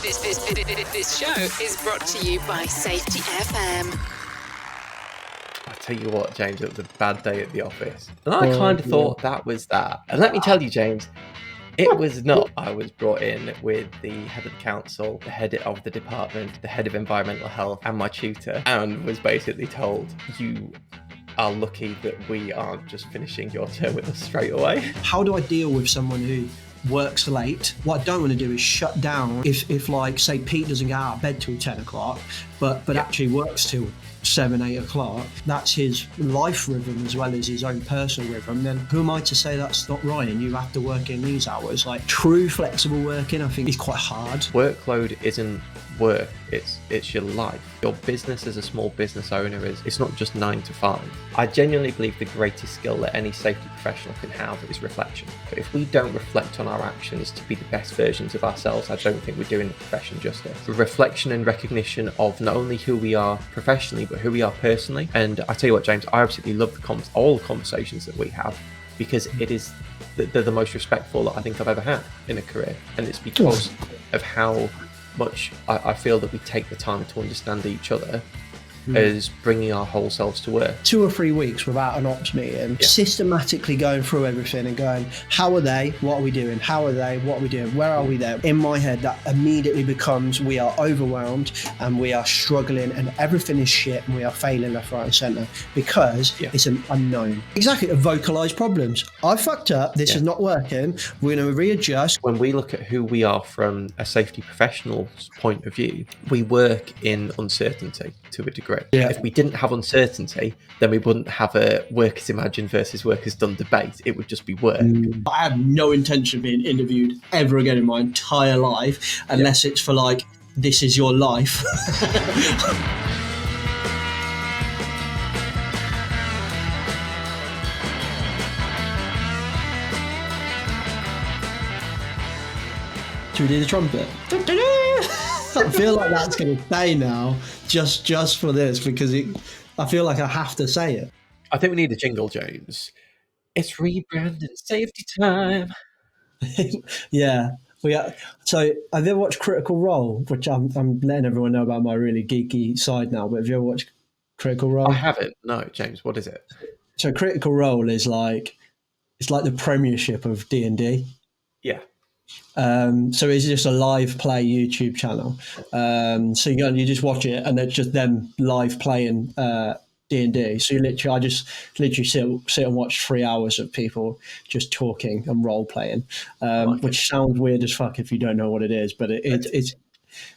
This show is brought to you by Safety FM. I tell you what, James, it was a bad day at the office. And I kind of thought that was that. And let me tell you, James, it was not. I was brought in with the head of the council, the head of the department, the head of environmental health, and my tutor, and was basically told, you are lucky that we aren't just finishing your term with us straight away. How do I deal with someone who works late? What I don't want to do is shut down if like, say, Pete doesn't get out of bed till 10 o'clock, but actually works till 7-8 o'clock. That's his life rhythm as well as his own personal rhythm. Then who am I to say that's not right and you have to work in these hours? Like, true flexible working, I think, is quite hard. Workload isn't work, it's your life. Your business as a small business owner it's not just 9 to 5. I genuinely believe the greatest skill that any safety professional can have is reflection. But if we don't reflect on our actions to be the best versions of ourselves, I don't think we're doing the profession justice. Reflection and recognition of not only who we are professionally, but who we are personally. And I tell you what, James, I absolutely love all the conversations that we have, because they're the most respectful that I think I've ever had in a career. And it's because of how much I feel that we take the time to understand each other as bringing our whole selves to work. 2 or 3 weeks without an ops meeting, systematically going through everything and going, how are they? What are we doing? How are they? What are we doing? Where are we there? In my head, that immediately becomes we are overwhelmed and we are struggling and everything is shit and we are failing left, right and centre because it's an unknown. Exactly, to vocalise problems. I fucked up, this is not working, we're going to readjust. When we look at who we are from a safety professional's point of view, we work in uncertainty to a degree. Yeah. If we didn't have uncertainty, then we wouldn't have a workers imagined versus workers done debate. It would just be work. I have no intention of being interviewed ever again in my entire life, unless it's for like, this is your life. Should we do the trumpet? I feel like that's going to stay now, just for this, because I feel like I have to say it. I think we need a jingle, James. It's rebranding safety time. Yeah. So have you ever watched Critical Role? Which I'm letting everyone know about my really geeky side now, but have you ever watched Critical Role? I haven't. No, James, what is it? So Critical Role is like, it's like the Premiership of D&D. Yeah. So it's just a live play YouTube channel. So you just watch it, and it's just them live playing D&D. So I just literally sit and watch 3 hours of people just talking and role playing, which sounds weird as fuck if you don't know what it is, but it's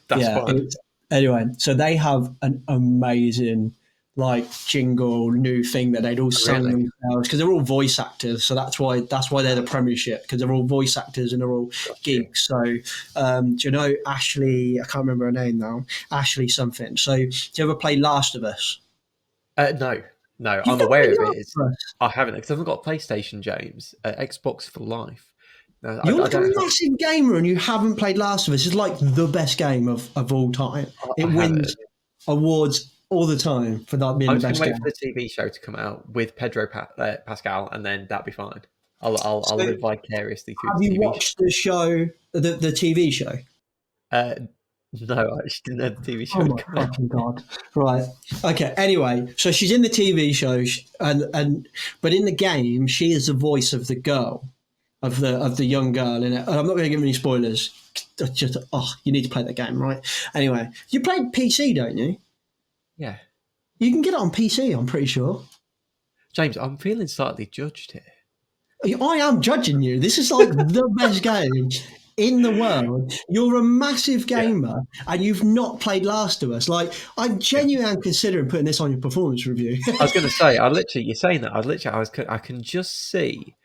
fun. Anyway, so they have an amazing like jingle new thing that they'd all sung themselves, because they're all voice actors, so that's why they're the Premiership, because they're all voice actors and they're all geeks. So do you know Ashley, I can't remember her name now, Ashley something. So do you ever play Last of Us? No, I'm aware of it. I haven't, because I haven't got a PlayStation, James. Xbox for life. No, You're like a massive gamer and you haven't played Last of Us. It's like the best game of all time. It wins awards all the time for not being the best game. I'm just going to wait for the TV show to come out with Pedro Pascal, and then that'll be fine. I'll live vicariously through the TV show. Have you watched the show, the TV show? No, I actually didn't know the TV show. Oh my fucking God. Right. Okay. Anyway, so she's in the TV show, but in the game, she is the voice of the girl, of the young girl in it. And I'm not going to give any spoilers. Just you need to play that game, right? Anyway, you played PC, don't you? Yeah. You can get it on PC, I'm pretty sure. James, I'm feeling slightly judged here. I am judging you. This is like the best game in the world. You're a massive gamer and you've not played Last of Us. Like, I genuinely am considering putting this on your performance review. I was going to say, you're saying that. I can just see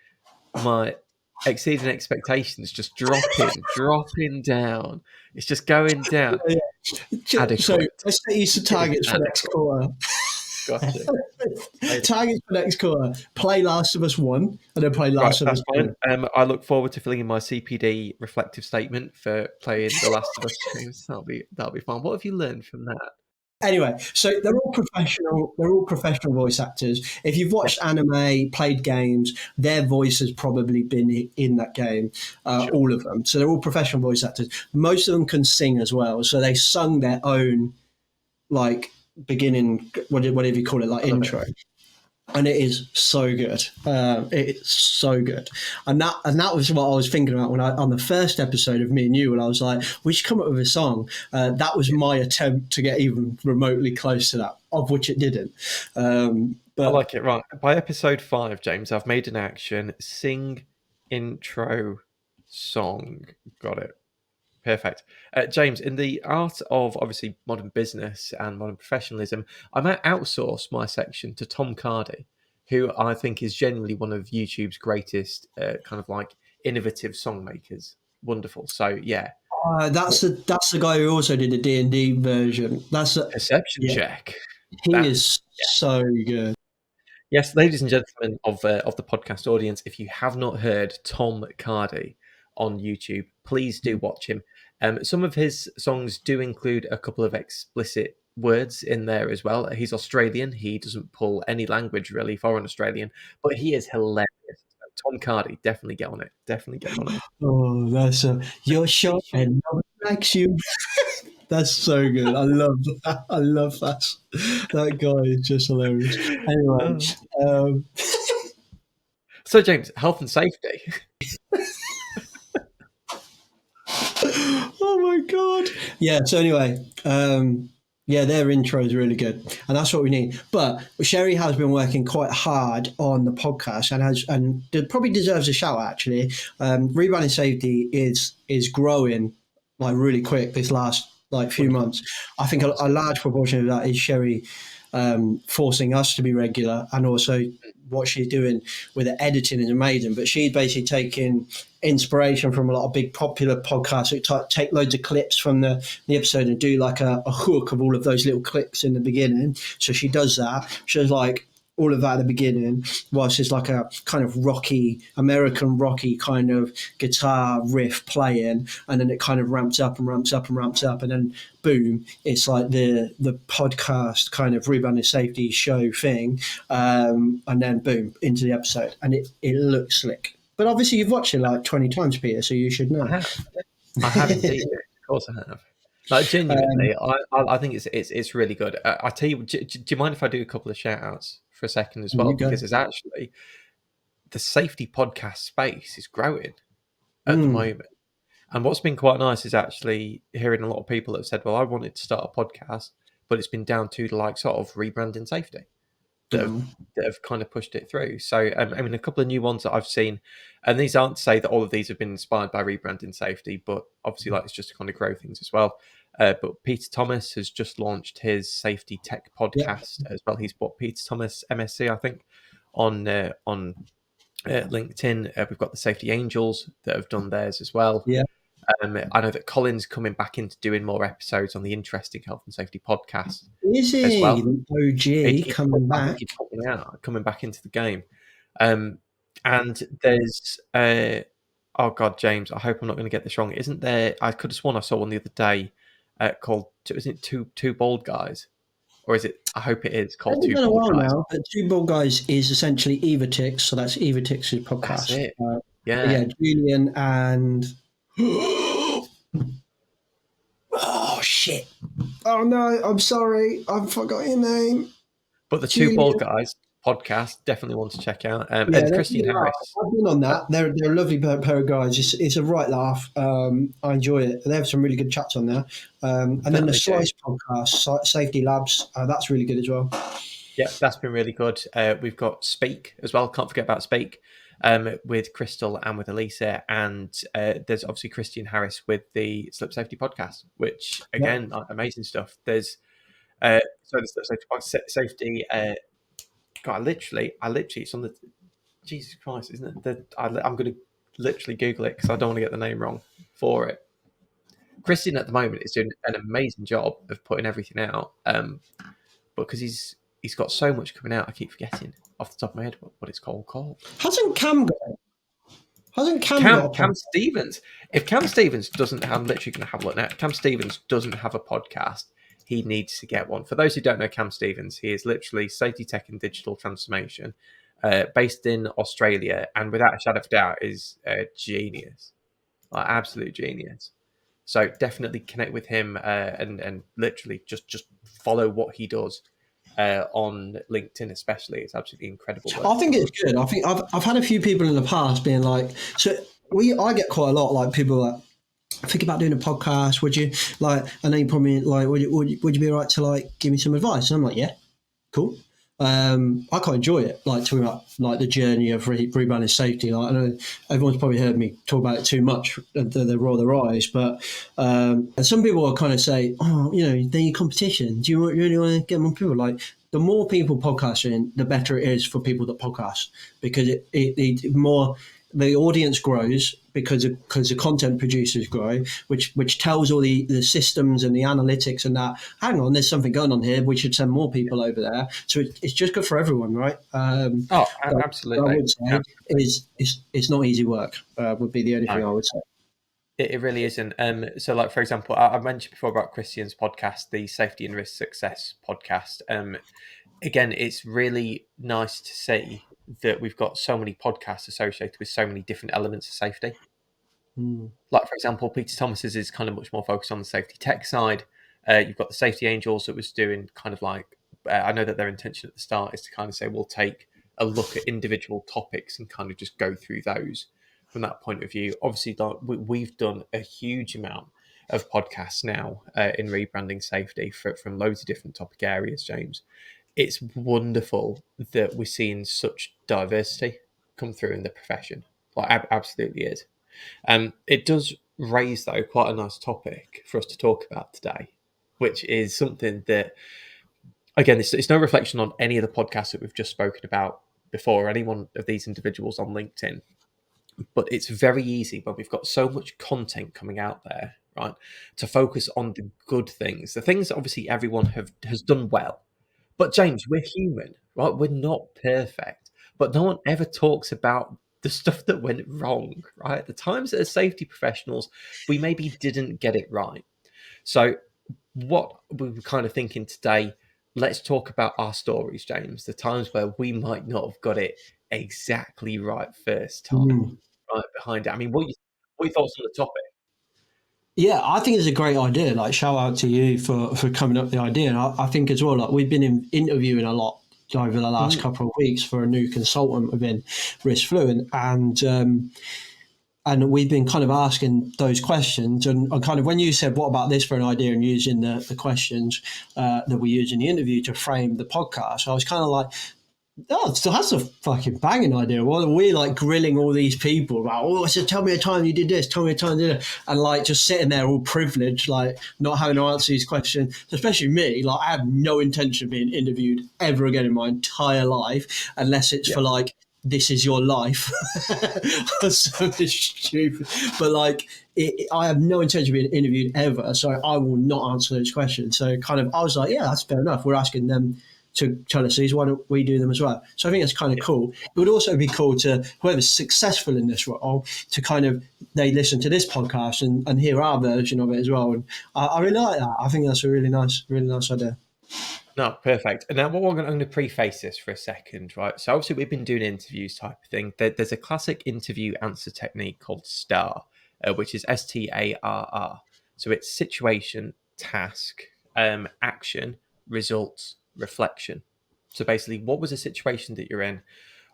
my exceeding expectations just dropping down. It's just going down. Adequate. So let's set you some targets for next quarter. Gotcha. Targets for next quarter: play Last of Us 1 and then play Last of Us 2. I look forward to filling in my CPD reflective statement for playing The Last of Us games. That'll be fun. What have you learned from that? Anyway, so they're all professional. They're all professional voice actors. If you've Yeah, watched anime, played games, their voice has probably been in that game. sure. All of them. So they're all professional voice actors. Most of them can sing as well. So they sung their own like beginning, whatever you call it, like I love intro. it. And it is so good. It's so good, and that was what I was thinking about when on the first episode of Me and You, when I was like, we should come up with a song. That was my attempt to get even remotely close to that, of which it didn't. I But like it. Right. By episode 5, James, I've made an action. Sing intro song. Got it. Perfect. James, in the art of obviously modern business and modern professionalism, I might outsource my section to Tom Cardy, who I think is genuinely one of YouTube's greatest kind of like innovative song makers. Wonderful. So yeah, that's the guy who also did the D&D version. perception Yeah, check. he That is so good. Yes, ladies and gentlemen of the podcast audience, if you have not heard Tom Cardy on YouTube, please do watch him. Some of his songs do include a couple of explicit words in there as well. He's Australian. He doesn't pull any language really for an Australian, but he is hilarious. Tom Cardy, definitely get on it. Definitely get on it. Oh, that's you're short and no one likes you. That's so good. I love that. I love that. That guy is just hilarious. Anyway, um, So, James, health and safety. oh my god. Yeah. So anyway, yeah, their intro is really good, and that's what we need. But Sherry has been working quite hard on the podcast, and probably deserves a shout. Actually, Rebranding Safety is growing like really quick this last like few months. I think a large proportion of that is Sherry forcing us to be regular, and also what she's doing with the editing is amazing. But she's basically taking inspiration from a lot of big popular podcasts who take loads of clips from the episode and do like a hook of all of those little clips in the beginning. So she does that. She does like all of that at the beginning, whilst it's like a kind of American rocky kind of guitar riff playing, and then it kind of ramps up and ramps up and ramps up, and then boom, it's like the podcast kind of Rebranding Safety Show thing, and then boom, into the episode, and it looks slick. But obviously you've watched it like 20 times, Peter, so you should know. I have indeed. Of course I have. Like genuinely, I think it's really good. I tell you, do you mind if I do a couple of shout outs for a second as well? Because it's actually the safety podcast space is growing at the moment. And what's been quite nice is actually hearing a lot of people that have said, well, I wanted to start a podcast, but it's been down to the likes of Rebranding Safety that have kind of pushed it through. So, I mean, a couple of new ones that I've seen, and these aren't to say that all of these have been inspired by Rebranding Safety, but obviously, like, it's just to kind of grow things as well. But Peter Thomas has just launched his safety tech podcast as well. He's bought Peter Thomas MSc, I think, on LinkedIn. We've got the Safety Angels that have done theirs as well. Yeah. I know that Colin's coming back into doing more episodes on the Interesting Health and Safety podcast. Is he? As well. OG coming back. Coming back into the game. And there's oh god, James, I hope I'm not going to get this wrong. Isn't there? I could have sworn I saw one the other day called. Isn't it two bald guys? Or is it? I hope it is called Two Bald Guys. Now, but Two Bald Guys is essentially Evotix, so that's Evotix's podcast. That's it. Yeah, Julian and oh shit! Oh no, I'm sorry, I forgot your name. But the Two Bald Guys podcast, definitely want to check out. And Christian Harris. I've been on that. They're a lovely pair of guys. It's a right laugh. I enjoy it. They have some really good chats on there. And then the Slice podcast, Safety Labs, that's really good as well. Yeah, that's been really good. We've got Speak as well. Can't forget about Speak with Crystal and with Elisa. And there's obviously Christian Harris with the Slip Safety podcast, which, again, amazing stuff. There's the Slip Safety God, I literally, it's on the. Jesus Christ, isn't it? I'm going to literally Google it because I don't want to get the name wrong for it. Christian at the moment is doing an amazing job of putting everything out, because he's got so much coming out. I keep forgetting off the top of my head what it's called. Hasn't Cam got Cam Stevens? If Cam Stevens doesn't, I'm literally going to have a look now. If Cam Stevens doesn't have a podcast, he needs to get one. For those who don't know Cam Stevens, he is literally safety tech and digital transformation, based in Australia, and without a shadow of a doubt is a genius, like absolute genius. So definitely connect with him, and literally just follow what he does on LinkedIn, especially. It's absolutely incredible work. I think it's good. I think I've had a few people in the past being like, so I get quite a lot like people like, think about doing a podcast. Would you like? I know you probably like. Would you be all right to like give me some advice? And I'm like, yeah, cool. I quite enjoy it, like talking about like the journey of rebranding safety. Like I know everyone's probably heard me talk about it too much, and they roll their eyes. But and some people will kind of say, "Oh, you know, they're your competition. Do you really want to get more people?" Like the more people podcasting, the better it is for people that podcast, because it more the audience grows because the content producers grow, which tells all the systems and the analytics and that, hang on, there's something going on here. We should send more people over there. So it's just good for everyone, right? Absolutely. I would say it's not easy work. Would be the only thing I would say. It really isn't. So, like for example, I mentioned before about Christian's podcast, the Safety and Risk Success podcast. Again, it's really nice to see that we've got so many podcasts associated with so many different elements of safety. Like, for example, Peter Thomas's is kind of much more focused on the safety tech side. You've got the Safety Angels that was doing kind of like, I know that their intention at the start is to kind of say, we'll take a look at individual topics and kind of just go through those from that point of view. Obviously, we've done a huge amount of podcasts now in rebranding safety from loads of different topic areas, James. It's wonderful that we're seeing such diversity come through in the profession. Like, absolutely is. It does raise, though, quite a nice topic for us to talk about today, which is something that, again, it's no reflection on any of the podcasts that we've just spoken about before, or any one of these individuals on LinkedIn. But it's very easy when we've got so much content coming out there, right, to focus on the good things, the things that obviously everyone has done well. But James, we're human, right? We're not perfect. But no one ever talks about the stuff that went wrong, right? The times that as safety professionals, we maybe didn't get it right. So what we were kind of thinking today, let's talk about our stories, James, the times where we might not have got it exactly right first time, right behind it. I mean, what are your thoughts on the topic? Yeah, I think it's a great idea. Like, shout out to you for coming up with the idea. And I think as well, like we've been interviewing a lot over the last couple of weeks for a new consultant within Risk Fluent, and we've been kind of asking those questions. And kind of when you said, "What about this for an idea?" and using the questions that we use in the interview to frame the podcast, I was kind of like, oh, so that's a fucking banging idea. What are we like grilling all these people about? Oh, so tell me a time you did this, tell me a time you did it. And like just sitting there all privileged, like not having to answer these questions, especially me. Like I have no intention of being interviewed ever again in my entire life, unless it's for like, this is your life or something stupid. But like, I have no intention of being interviewed ever. So I will not answer those questions. So kind of, I was like, yeah, that's fair enough. We're asking them to tell us these, why don't we do them as well? So I think that's kind of cool. It would also be cool to whoever's successful in this role to kind of, they listen to this podcast and hear our version of it as well. And I really like that. I think that's a really nice idea. No, perfect. And now I'm going to preface this for a second, right? So obviously we've been doing interviews type of thing. There's a classic interview answer technique called STAR, which is STARR. So it's situation, task, action, results, reflection. So basically, what was the situation that you're in?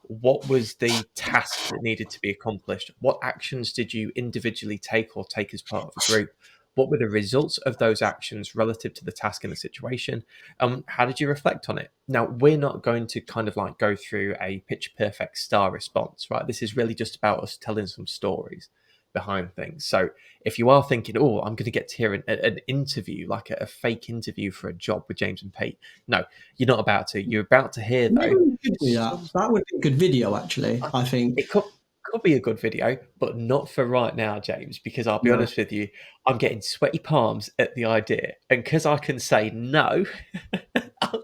What was the task that needed to be accomplished? What actions did you individually take or take as part of a group? What were the results of those actions relative to the task and the situation? How did you reflect on it? Now, we're not going to kind of like go through a pitch perfect STAR response, right? This is really just about us telling some stories behind things. So if you are thinking, oh, I'm going to get to hear an interview, like a fake interview for a job with James and Pete. No, you're not about to. You're about to hear, though. That would be a good video, actually, I think. It could be a good video, but not for right now, James, because I'll be honest with you, I'm getting sweaty palms at the idea. And because I can say no,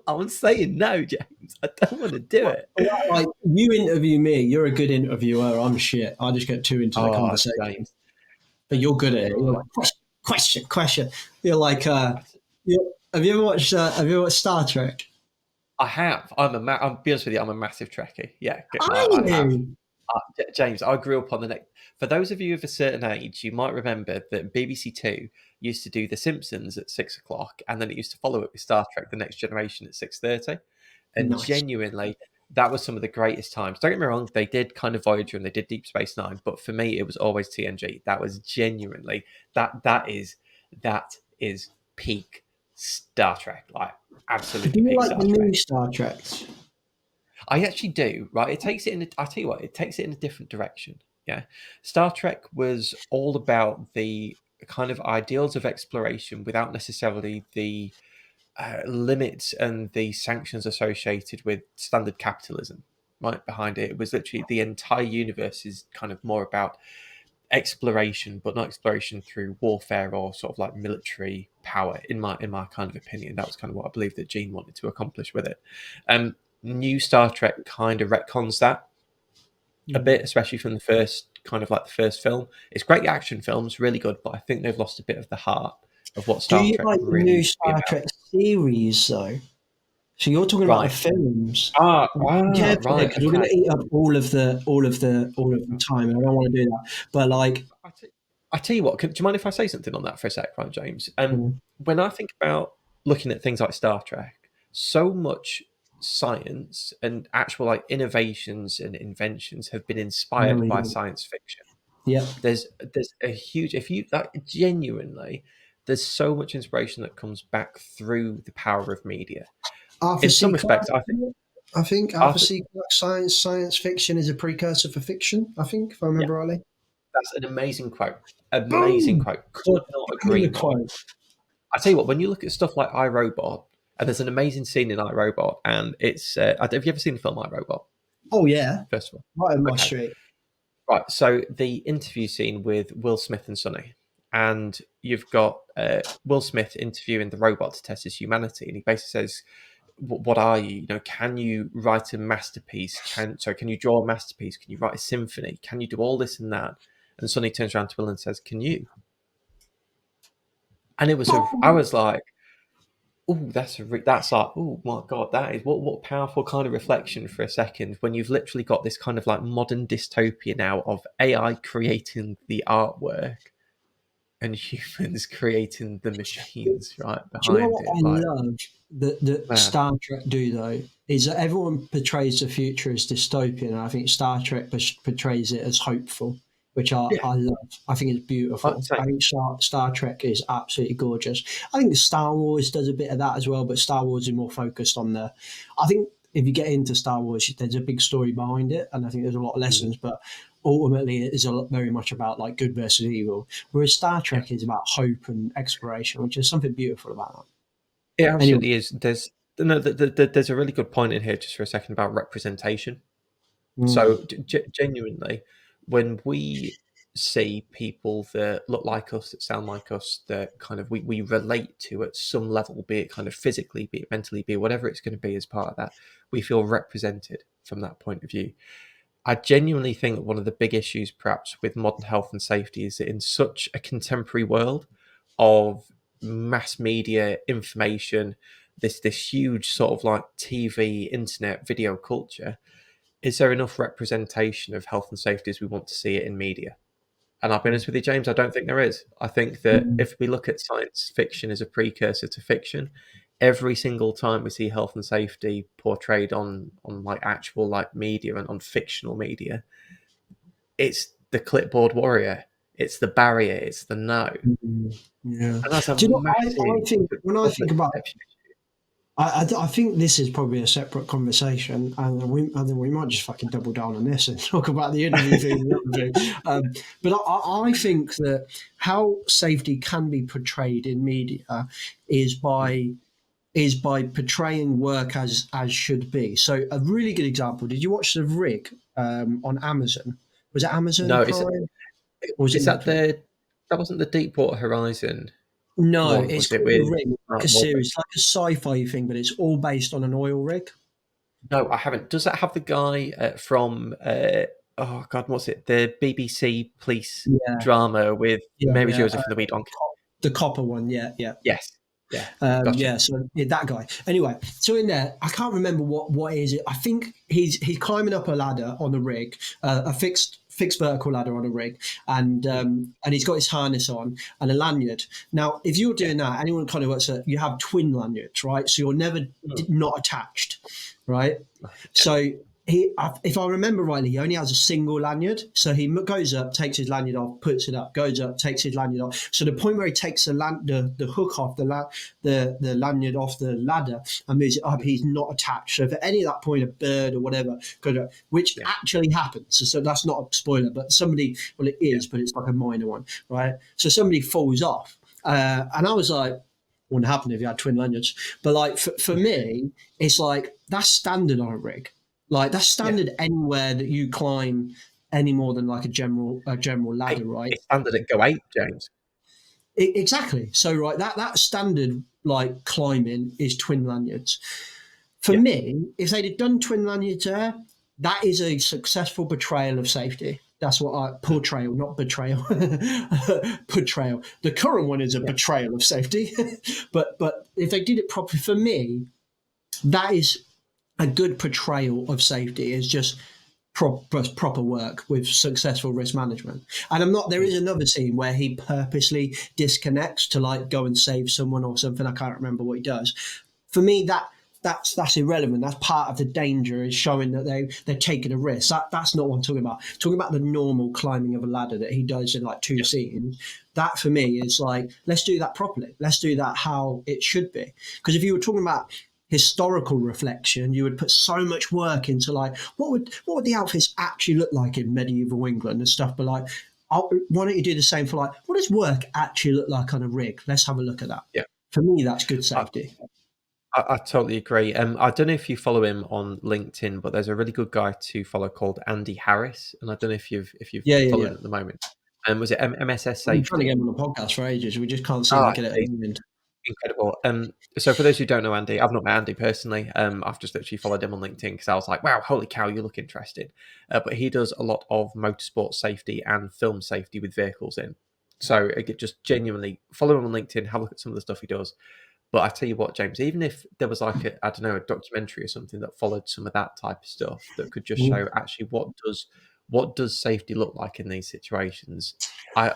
I'm saying no, James. I don't want to do it. Like, you interview me, you're a good interviewer, I'm shit. I just get too into the conversation. James. But you're good at it. You're like, question. You're like, Have you ever watched? Have you ever watched Star Trek? I have. I'll be honest with you. I'm a massive Trekkie. Yeah, Are I have. you? James, I grew up on the next. For those of you of a certain age, you might remember that BBC Two used to do The Simpsons at 6 o'clock, and then it used to follow it with Star Trek: The Next Generation at 6:30. And Nice. genuinely, that was some of the greatest times. Don't get me wrong; they did kind of Voyager and they did Deep Space Nine, but for me, it was always TNG. That was genuinely that is peak Star Trek, like Do absolutely you peak like the Star Trek. new Star Treks? I actually do, right? It takes it in. I tell you what, it takes it in a different direction. Yeah, Star Trek was all about the kind of ideals of exploration without necessarily the limits and the sanctions associated with standard capitalism. Right behind it, it was literally the entire universe is kind of more about exploration, but not exploration through warfare or sort of like military power. In my kind of opinion, that was kind of what I believe that Gene wanted to accomplish with it. New Star Trek kind of retcons that a bit, especially from the first kind of like the first film. It's great action film, it's really good, but I think they've lost a bit of the heart of what Do Star you Trek like the really new used to be Star about. Trek series though? So you're talking about the Right. films. Be Ah, careful there right. because we're going Okay. to eat up all of the time, and I don't want to do that. But like, I tell you what, do you mind if I say something on that for a sec, right, James? mm, When I think about looking at things like Star Trek, so much science and actual like innovations and inventions have been no, inspired we by don't. science fiction. Yeah, There's a huge, if you like genuinely, there's so much inspiration that comes back through the power of media. Arthur In some C. respects, Clarke. I think I think Arthur Arthur, C. Clarke science fiction is a precursor for fiction. I think, if I yeah, remember rightly. that's an amazing quote. Amazing Boom! quote. Could not Bang agree the more. quote. I tell you what, when you look at stuff like iRobot, and there's an amazing scene in iRobot, and it's have you ever seen the film iRobot? Oh yeah, First of right in all, my okay, street. right. So the interview scene with Will Smith and Sonny, and you've got Will Smith interviewing the robot to test his humanity, and he basically says, What are you? You know, can you write a masterpiece? Can you draw a masterpiece? Can you write a symphony? Can you do all this and that?" And Sonny turns around to Will and says, "Can you?" And I was like, oh, that's like, oh my god, that is what powerful kind of reflection for a second when you've literally got this kind of like modern dystopia now of AI creating the artwork and humans creating the machines right Do you know behind what it. I Like, love that man, Star Trek do though? Is that everyone portrays the future as dystopian, and I think Star Trek portrays it as hopeful, which yeah, I love. I think it's I'd beautiful. say, I think Star Trek is absolutely gorgeous. I think Star Wars does a bit of that as well, but Star Wars is more focused on the. I think if you get into Star Wars, there's a big story behind it, and I think there's a lot of mm, lessons, but ultimately it is very much about like good versus evil. Whereas Star yeah, Trek is about hope and exploration, which is something beautiful about that. it Anyway, absolutely is. There's a really good point in here just for a second about representation. mm, So genuinely, when we see people that look like us, that sound like us, that kind of we relate to at some level, be it kind of physically, be it mentally, be it whatever it's going to be as part of that, we feel represented from that point of view. I genuinely think that one of the big issues, perhaps, with modern health and safety is that in such a contemporary world of mass media information, this huge sort of like TV, internet, video culture, is there enough representation of health and safety as we want to see it in media? And I'll be honest with you, James, I don't think there is. I think that mm, if we look at science fiction as a precursor to fiction, every single time we see health and safety portrayed on like actual like media and on fictional media, it's the clipboard warrior, it's the barrier, it's the no. mm, yeah. And that's a Do you know? massive I think when I public think about, perception. I think this is probably a separate conversation, and then we might just fucking double down on this and talk about the interview thing. And the other thing. But I think that how safety can be portrayed in media is Mm. by portraying work as should be. So a really good example. Did you watch The Rig on Amazon? Was it Amazon No, is Prime or was it is that Netflix? that wasn't the Deepwater Horizon No, one, it's was it called The with Rig. Like Mark a Wahlberg? series, like a sci-fi thing, but it's all based on an oil rig. No, I haven't. Does that have the guy from oh god, what's it? The BBC police Yeah, drama with yeah, Mary yeah. Joseph and the Wee Donkey. The copper one. Yeah, yeah. Yes. Yeah, gotcha. So that guy. Anyway, so in there, I can't remember what is it. I think he's climbing up a ladder on a rig, a fixed vertical ladder on a rig, and he's got his harness on and a lanyard. Now, if you're doing that, anyone kind of works at, you have twin lanyards, right? So you're never not attached, right? So if I remember rightly, he only has a single lanyard. So he goes up, takes his lanyard off, puts it up, goes up, takes his lanyard off. So the point where he takes the hook off the lanyard off the ladder and moves it up, he's not attached. So if at any of that point a bird or whatever goes up, which actually happens, so that's not a spoiler, but somebody, well, it is, but it's like a minor one, right? So somebody falls off, and I was like, wouldn't happen if you had twin lanyards. But like for me, it's like that's standard on a rig. Like that's standard anywhere that you climb any more than like a general ladder, right? It's standard at Go 8, James. Exactly. So right, that standard like climbing is twin lanyards. For me, if they'd have done twin lanyards there, that is a successful portrayal of safety. That's what portrayal, not betrayal. Portrayal. The current one is a betrayal of safety. but if they did it properly, for me, that is a good portrayal of safety. Is just proper work with successful risk management. And there is another scene where he purposely disconnects to like go and save someone or something. I can't remember what he does. For me, that's irrelevant. That's part of the danger, is showing that they're taking a risk. That's not what I'm talking about. I'm talking about the normal climbing of a ladder that he does in like two scenes. That for me is like, let's do that properly. Let's do that how it should be. Because if you were talking about historical reflection, you would put so much work into like what would the outfits actually look like in medieval England and stuff. But like, why don't you do the same for like, what does work actually look like on a rig? Let's have a look at that. Yeah, for me, that's good safety. I totally agree. I don't know if you follow him on LinkedIn, but there's a really good guy to follow called Andy Harris, and I don't know if you've followed him at the moment. Was it MSS Safety? I'm trying to get him on the podcast for ages. We just can't seem to get it at the moment. Incredible. So for those who don't know Andy, I've not met Andy personally. I've just literally followed him on LinkedIn because I was like, wow, holy cow, you look interested. But he does a lot of motorsport safety and film safety with vehicles in. So just genuinely follow him on LinkedIn, have a look at some of the stuff he does. But I tell you what, James, even if there was like a documentary or something that followed some of that type of stuff that could just show actually what does safety look like in these situations, I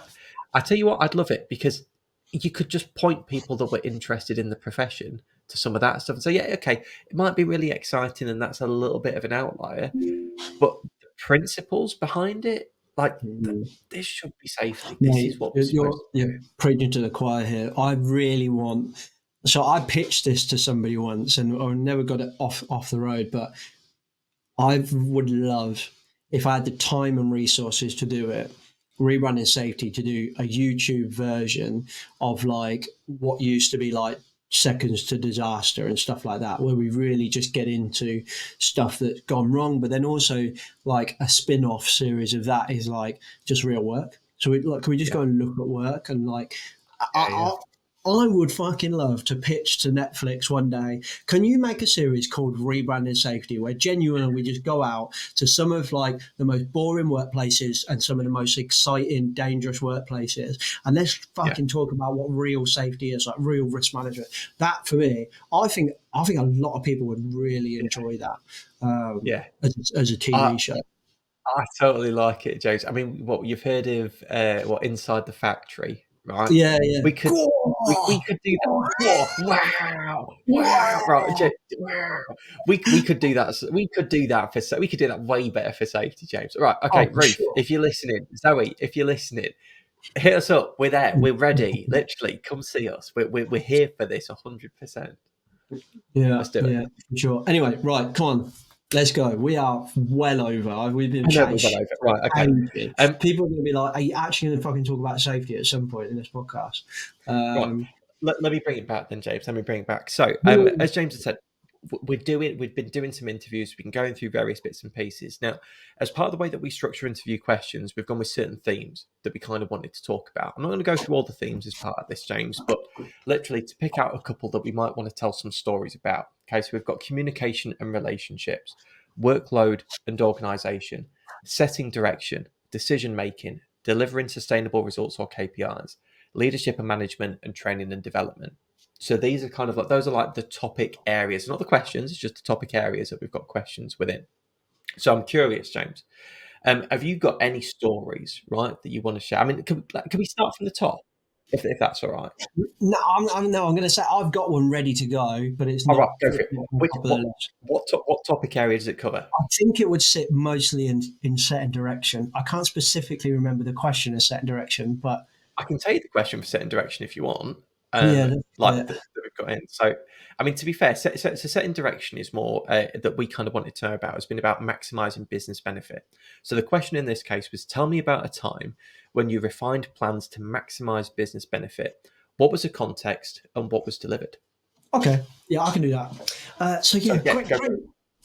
tell you what, I'd love it, because you could just point people that were interested in the profession to some of that stuff and say, yeah, okay, it might be really exciting and that's a little bit of an outlier, but the principles behind it, like this should be safety. This is what we're supposed to do. You're preaching to the choir here. I really want. So I pitched this to somebody once, and I never got it off the road. But I would love, if I had the time and resources to do it, Rebranding Safety, to do a YouTube version of like what used to be like seconds to disaster and stuff like that, where we really just get into stuff that's gone wrong, but then also like a spin-off series of that is like just real work. So can we just go and look at work and like I would fucking love to pitch to Netflix one day. Can you make a series called Rebranding Safety, where genuinely we just go out to some of like the most boring workplaces and some of the most exciting, dangerous workplaces, and let's fucking talk about what real safety is, like real risk management. That for me, I think a lot of people would really enjoy that. As a TV show. I totally like it, James. I mean, what you've heard of Inside the Factory, right? Yeah. We could do that. Wow. Right, wow. We could do that. We could do that way better for safety, James. Right. Okay, Ruth, sure. If you're listening, Zoe, if you're listening, hit us up. We're there. We're ready. Literally, come see us. We're here for this 100%. Yeah. Let's do it. Yeah, for sure. Anyway, right, come on. Let's go. We are well over. We've been chatting. Right, okay. People are going to be like, are you actually going to fucking talk about safety at some point in this podcast? Right. Let me bring it back then, James. Let me bring it back. So, as James had said, we've been doing some interviews. We've been going through various bits and pieces. Now, as part of the way that we structure interview questions, we've gone with certain themes that we kind of wanted to talk about. I'm not going to go through all the themes as part of this, James, but literally to pick out a couple that we might want to tell some stories about. Okay, so we've got communication and relationships, workload and organisation, setting direction, decision-making, delivering sustainable results or KPIs, leadership and management, and training and development. So these are kind of like, those are like the topic areas, not the questions, it's just the topic areas that we've got questions within. So I'm curious, James, have you got any stories, right, that you want to share? I mean, can we start from the top, if that's all right? No, I'm going to say I've got one ready to go, but it's All right, not. go for it. Not on top of the list. What topic area does it cover? I think it would sit mostly in set and direction. I can't specifically remember the question in set and direction, but I can tell you the question for set and direction if you want. yeah, That we've got in. So, I mean, to be fair, set and direction is more that we kind of wanted to know about. Has been about maximizing business benefit. So the question in this case was, tell me about a time when you refined plans to maximize business benefit. What was the context and what was delivered? okay, yeah, I can do that. So yeah,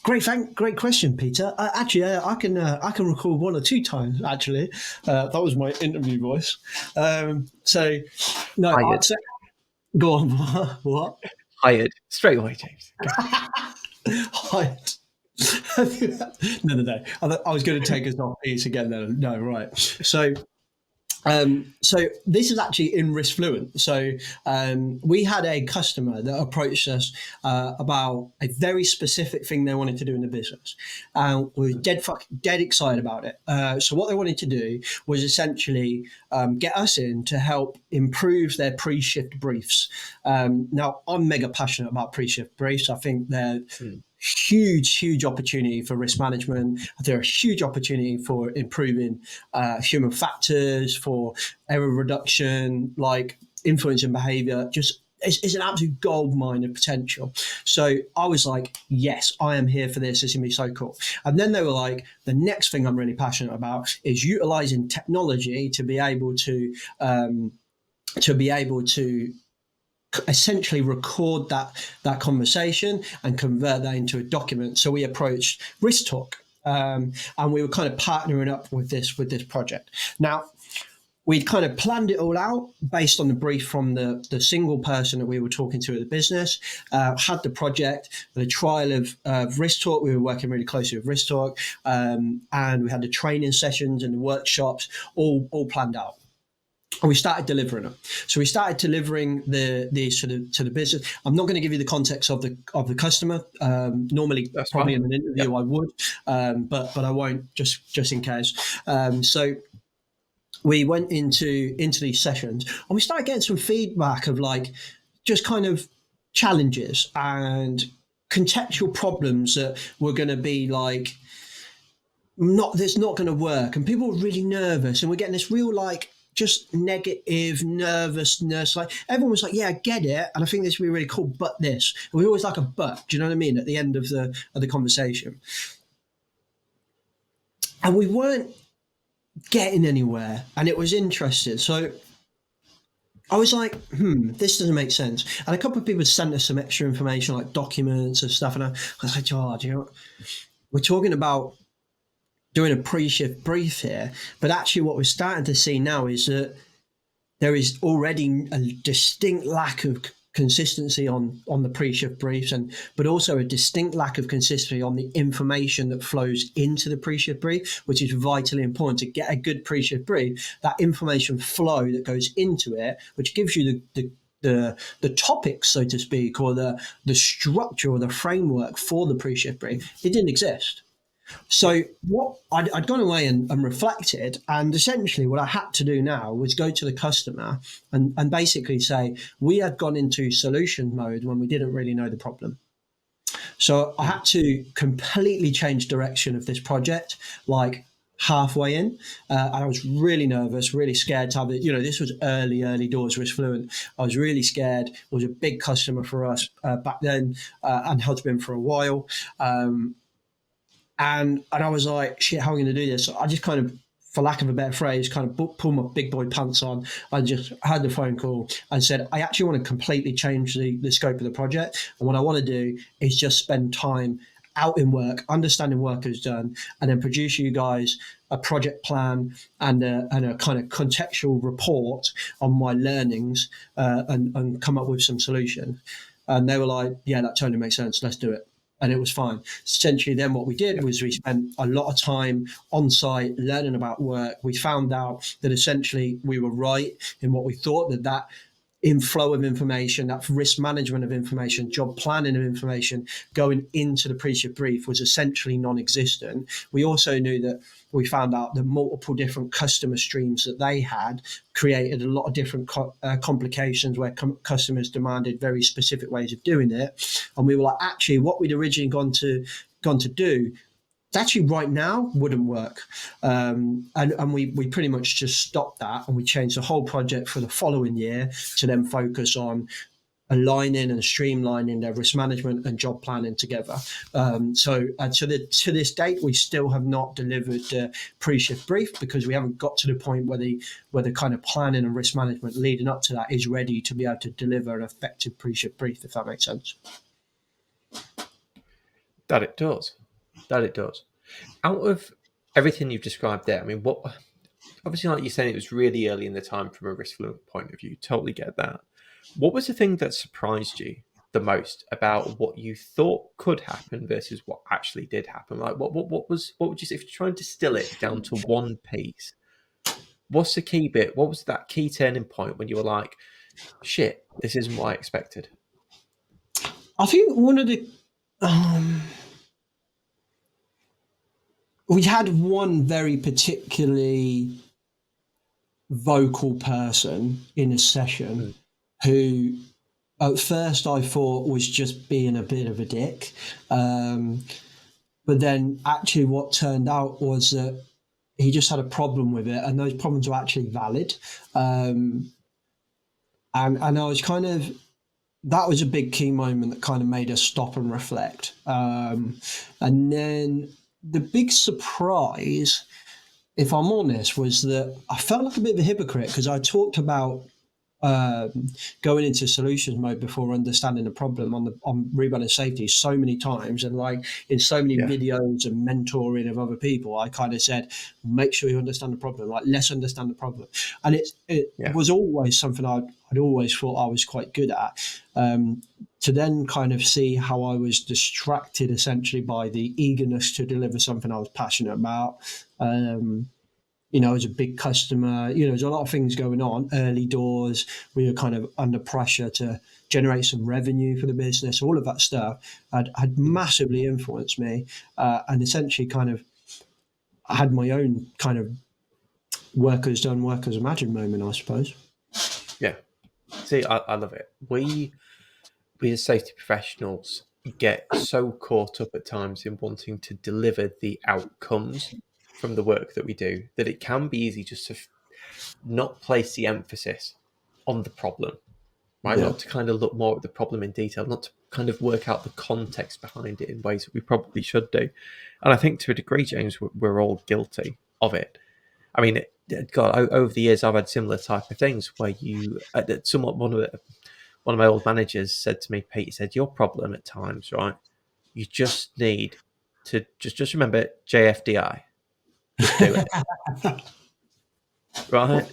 great question, Peter. Actually, I can recall one or two times. Actually, that was my interview voice. So no, I'd say, go on. What? Hired straight away, James. Hired. No. I was going to take us off piece again. No, right. So this is actually in Risk Fluent. So we had a customer that approached us about a very specific thing they wanted to do in the business. We were dead excited about it. So what they wanted to do was essentially get us in to help improve their pre-shift briefs. Now, I'm mega passionate about pre-shift briefs. I think they're huge opportunity for risk management. They're a huge opportunity for improving human factors, for error reduction, like influencing behavior. Just it's an absolute gold mine of potential. So I was like, yes, I am here for this. It's gonna be so cool. And then they were like, the next thing I'm really passionate about is utilizing technology to be able to essentially record that conversation and convert that into a document. So we approached Risk Talk, and we were kind of partnering up with this project. Now, we'd kind of planned it all out based on the brief from the single person that we were talking to at the business, had the project, the trial of Risk Talk. We were working really closely with Risk Talk, and we had the training sessions and the workshops all planned out. And we started delivering them. So we started delivering these to the business. I'm not going to give you the context of the customer. Normally, That's probably fine. in an interview, I would, but I won't, just in case. So we went into these sessions, and we started getting some feedback of like just kind of challenges and contextual problems that were going to be like that's not going to work, and people were really nervous, and we're getting this real like just negative nervousness. Like everyone was like, yeah, I get it, and I think this would be really cool, but this. And we always like a but, do you know what I mean, at the end of the conversation. And we weren't getting anywhere, and it was interesting. So I was like, this doesn't make sense. And a couple of people sent us some extra information, like documents and stuff, and I was like, oh, do you know what? We're talking about doing a pre-shift brief here, but actually what we're starting to see now is that there is already a distinct lack of consistency on the pre-shift briefs, but also a distinct lack of consistency on the information that flows into the pre-shift brief, which is vitally important to get a good pre-shift brief. That information flow that goes into it, which gives you the topics, so to speak, or the structure or the framework for the pre-shift brief, it didn't exist. So what I'd gone away and reflected, and essentially what I had to do now was go to the customer and basically say, we had gone into solution mode when we didn't really know the problem. So I had to completely change direction of this project, like halfway in. And I was really nervous, really scared to have it. This was early doors Risk Fluent. I was really scared. It was a big customer for us back then, and has been for a while. And I was like, shit, how are we going to do this? So I just kind of, for lack of a better phrase, kind of pulled my big boy pants on. I just had the phone call and said, I actually want to completely change the scope of the project. And what I want to do is just spend time out in work, understanding work is done, and then produce you guys a project plan and a kind of contextual report on my learnings, and come up with some solutions. And they were like, yeah, that totally makes sense. Let's do it. And it was fine. Essentially, then what we did was we spent a lot of time on site learning about work. We found out that essentially we were right in what we thought, that inflow of information, that risk management of information, job planning of information going into the pre-shift brief was essentially non-existent. We also knew that we found out that multiple different customer streams that they had created a lot of different complications where customers demanded very specific ways of doing it. And we were like, actually, what we'd originally gone to do actually right now wouldn't work. And we pretty much just stopped that, and we changed the whole project for the following year to then focus on aligning and streamlining their risk management and job planning together. So to this date, we still have not delivered the pre-shift brief because we haven't got to the point where the kind of planning and risk management leading up to that is ready to be able to deliver an effective pre-shift brief, if that makes sense. That it does. Out of everything you've described there, I mean, what? Obviously, like you're saying, it was really early in the time from a risk fluent point of view. Totally get that. What was the thing that surprised you the most about what you thought could happen versus what actually did happen? Like, what would you say if you're trying to distill it down to one piece? What's the key bit? What was that key turning point when you were like, "Shit, this isn't what I expected"? I think one of the we had one very particularly vocal person in a session who at first I thought was just being a bit of a dick. But then actually what turned out was that he just had a problem with it, and those problems were actually valid. And I was kind of, that was a big key moment that kind of made us stop and reflect. And then the big surprise, if I'm honest, was that I felt like a bit of a hypocrite because I talked about going into solutions mode before understanding the problem on rebranding safety so many times, and like in so many videos and mentoring of other people, I kind of said, make sure you understand the problem, like let's understand the problem. And it was always something I'd always thought I was quite good at. To then kind of see how I was distracted essentially by the eagerness to deliver something I was passionate about. As a big customer, there's a lot of things going on, early doors, we were kind of under pressure to generate some revenue for the business. All of that stuff had massively influenced me, and essentially kind of I had my own kind of workers done, workers imagined moment, I suppose. Yeah. See, I love it. We as safety professionals get so caught up at times in wanting to deliver the outcomes from the work that we do that it can be easy just to not place the emphasis on the problem, right? Not to kind of look more at the problem in detail, not to kind of work out the context behind it in ways that we probably should do. And I think to a degree, James, we're all guilty of it. I mean, God, over the years, I've had similar type of things where somewhat one of my old managers said to me, Pete, he said, your problem at times, right? You just need to just remember JFDI. Just do it. Right?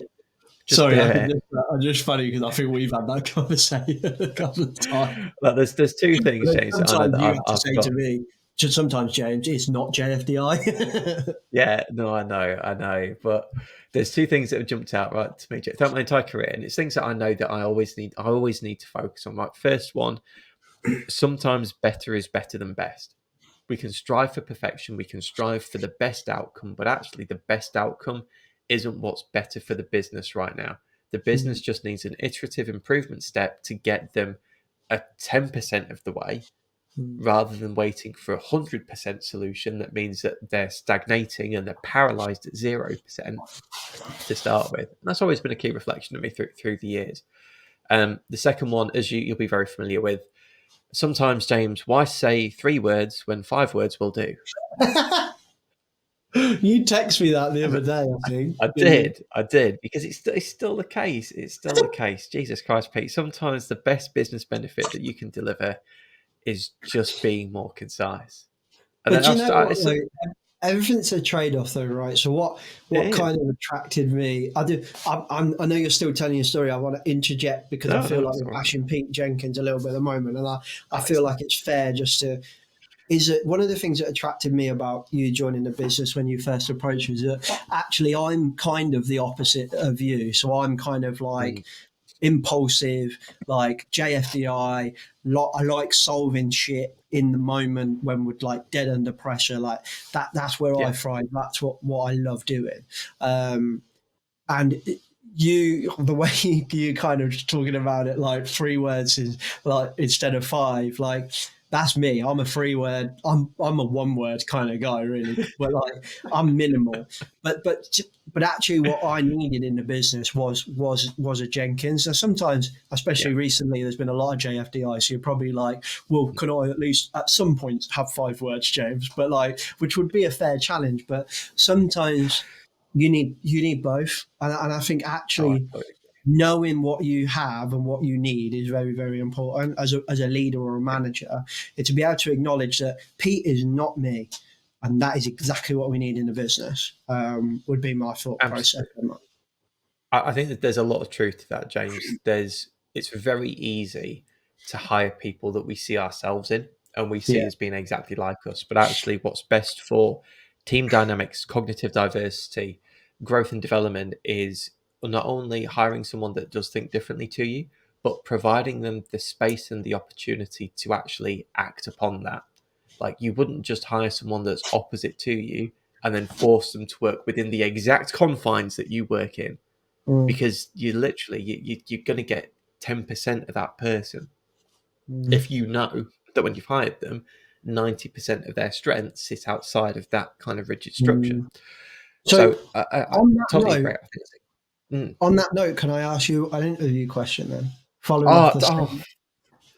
Sorry, I'm just funny because I think we've had that conversation a couple of times. Well, there's two things, James. Sometimes you have to say to me, sometimes, James, it's not JFDI. Yeah, no, I know. But there's two things that have jumped out right to me throughout my entire career, and it's things that I know that I always need to focus on. Like, first one, sometimes better is better than best. We can strive for perfection, we can strive for the best outcome, but actually the best outcome isn't what's better for the business right now. The business just needs an iterative improvement step to get them a 10% of the way, rather than waiting for 100% solution that means that they're stagnating and they're paralyzed at 0% to start with. And that's always been a key reflection of me through the years. The second one, as you'll be very familiar with, sometimes, James, why say 3 words when 5 words will do? You text me that the other day, I think. I did, because it's still the case. It's still the case. Jesus Christ, Pete. Sometimes the best business benefit that you can deliver is just being more concise. And but you know what, everything's a trade-off, though, right? So what kind of attracted me? I know you're still telling your story. I want to interject because I feel like we're bashing Pete Jenkins a little bit at the moment, and I feel like it's fair just to. Is it one of the things that attracted me about you joining the business when you first approached was that actually I'm kind of the opposite of you. So I'm kind of like impulsive, like JFDI. I like solving shit in the moment when we're like dead under pressure. Like that's where I Yeah. thrive. That's what I love doing. And the way you kind of talking about it, like 3 words is like instead of 5, like that's me. I'm a 3 word. I'm a 1 word kind of guy, really. But like I'm minimal. But actually, what I needed in the business was a Jenkins. So sometimes, Yeah. especially recently, there's been a lot of JFDI. So you're probably like, well, can I at least at some point have 5 words, James? But like, which would be a fair challenge. But sometimes you need both, and I think Oh, I actually totally knowing what you have and what you need is very, very important as a leader or a agree. manager. To be able to acknowledge that Pete is not me, and that is exactly what we need in the business. Would be my thought process Absolutely. on that. I think that there's a lot of truth to that, James. It's very easy to hire people that we see ourselves in and we see Yeah. as being exactly like us. But actually, what's best for team dynamics, cognitive diversity, growth and development is not only hiring someone that does think differently to you, but providing them the space and the opportunity to actually act upon that. Like, you wouldn't just hire someone that's opposite to you and then force them to work within the exact confines that you work in, Mm, because you literally you're going to get 10% of that person mm, if you know that when you've hired them 90% of their strengths sit outside of that kind of rigid structure. mm. So So I on that totally agree. note, I think mm. can I ask you an interview question then, following off Oh, the oh same?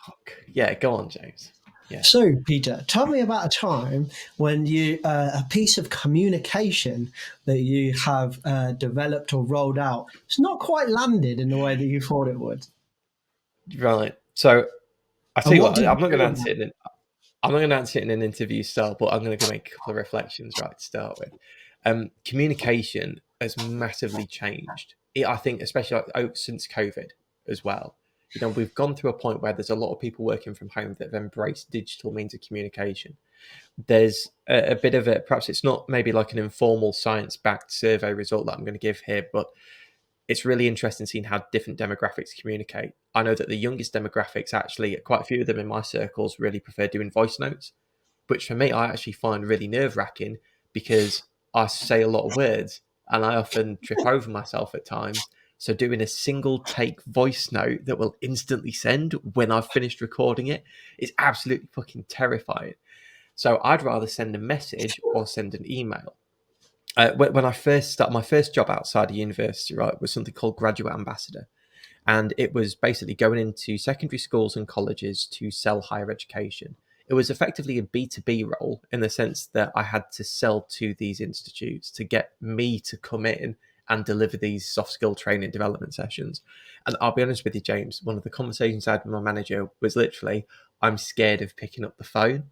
fuck yeah, go on, James. Yeah. So, Peter, tell me about a time when a piece of communication that you have developed or rolled out, it's not quite landed in the way that you thought it would. Right, so I tell And you what what, did you I'm not going do to with answer it in I'm not going to answer it in an interview style, but I'm going to make a couple of reflections right to start with. Communication has massively changed. I think, especially since COVID as well. You know, we've gone through a point where there's a lot of people working from home that have embraced digital means of communication. There's a bit of it, perhaps it's not maybe like an informal science backed survey result that I'm going to give here, but it's really interesting seeing how different demographics communicate. I know that the youngest demographics, actually, quite a few of them in my circles, really prefer doing voice notes, which for me, I actually find really nerve wracking because I say a lot of words and I often trip over myself at times. So doing a single take voice note that will instantly send when I've finished recording it is absolutely fucking terrifying. So I'd rather send a message or send an email. When I first started, my first job outside of university, right, was something called graduate ambassador. And it was basically going into secondary schools and colleges to sell higher education. It was effectively a B2B role in the sense that I had to sell to these institutes to get me to come in and deliver these soft skill training development sessions. And I'll be honest with you, James, one of the conversations I had with my manager was literally, I'm scared of picking up the phone.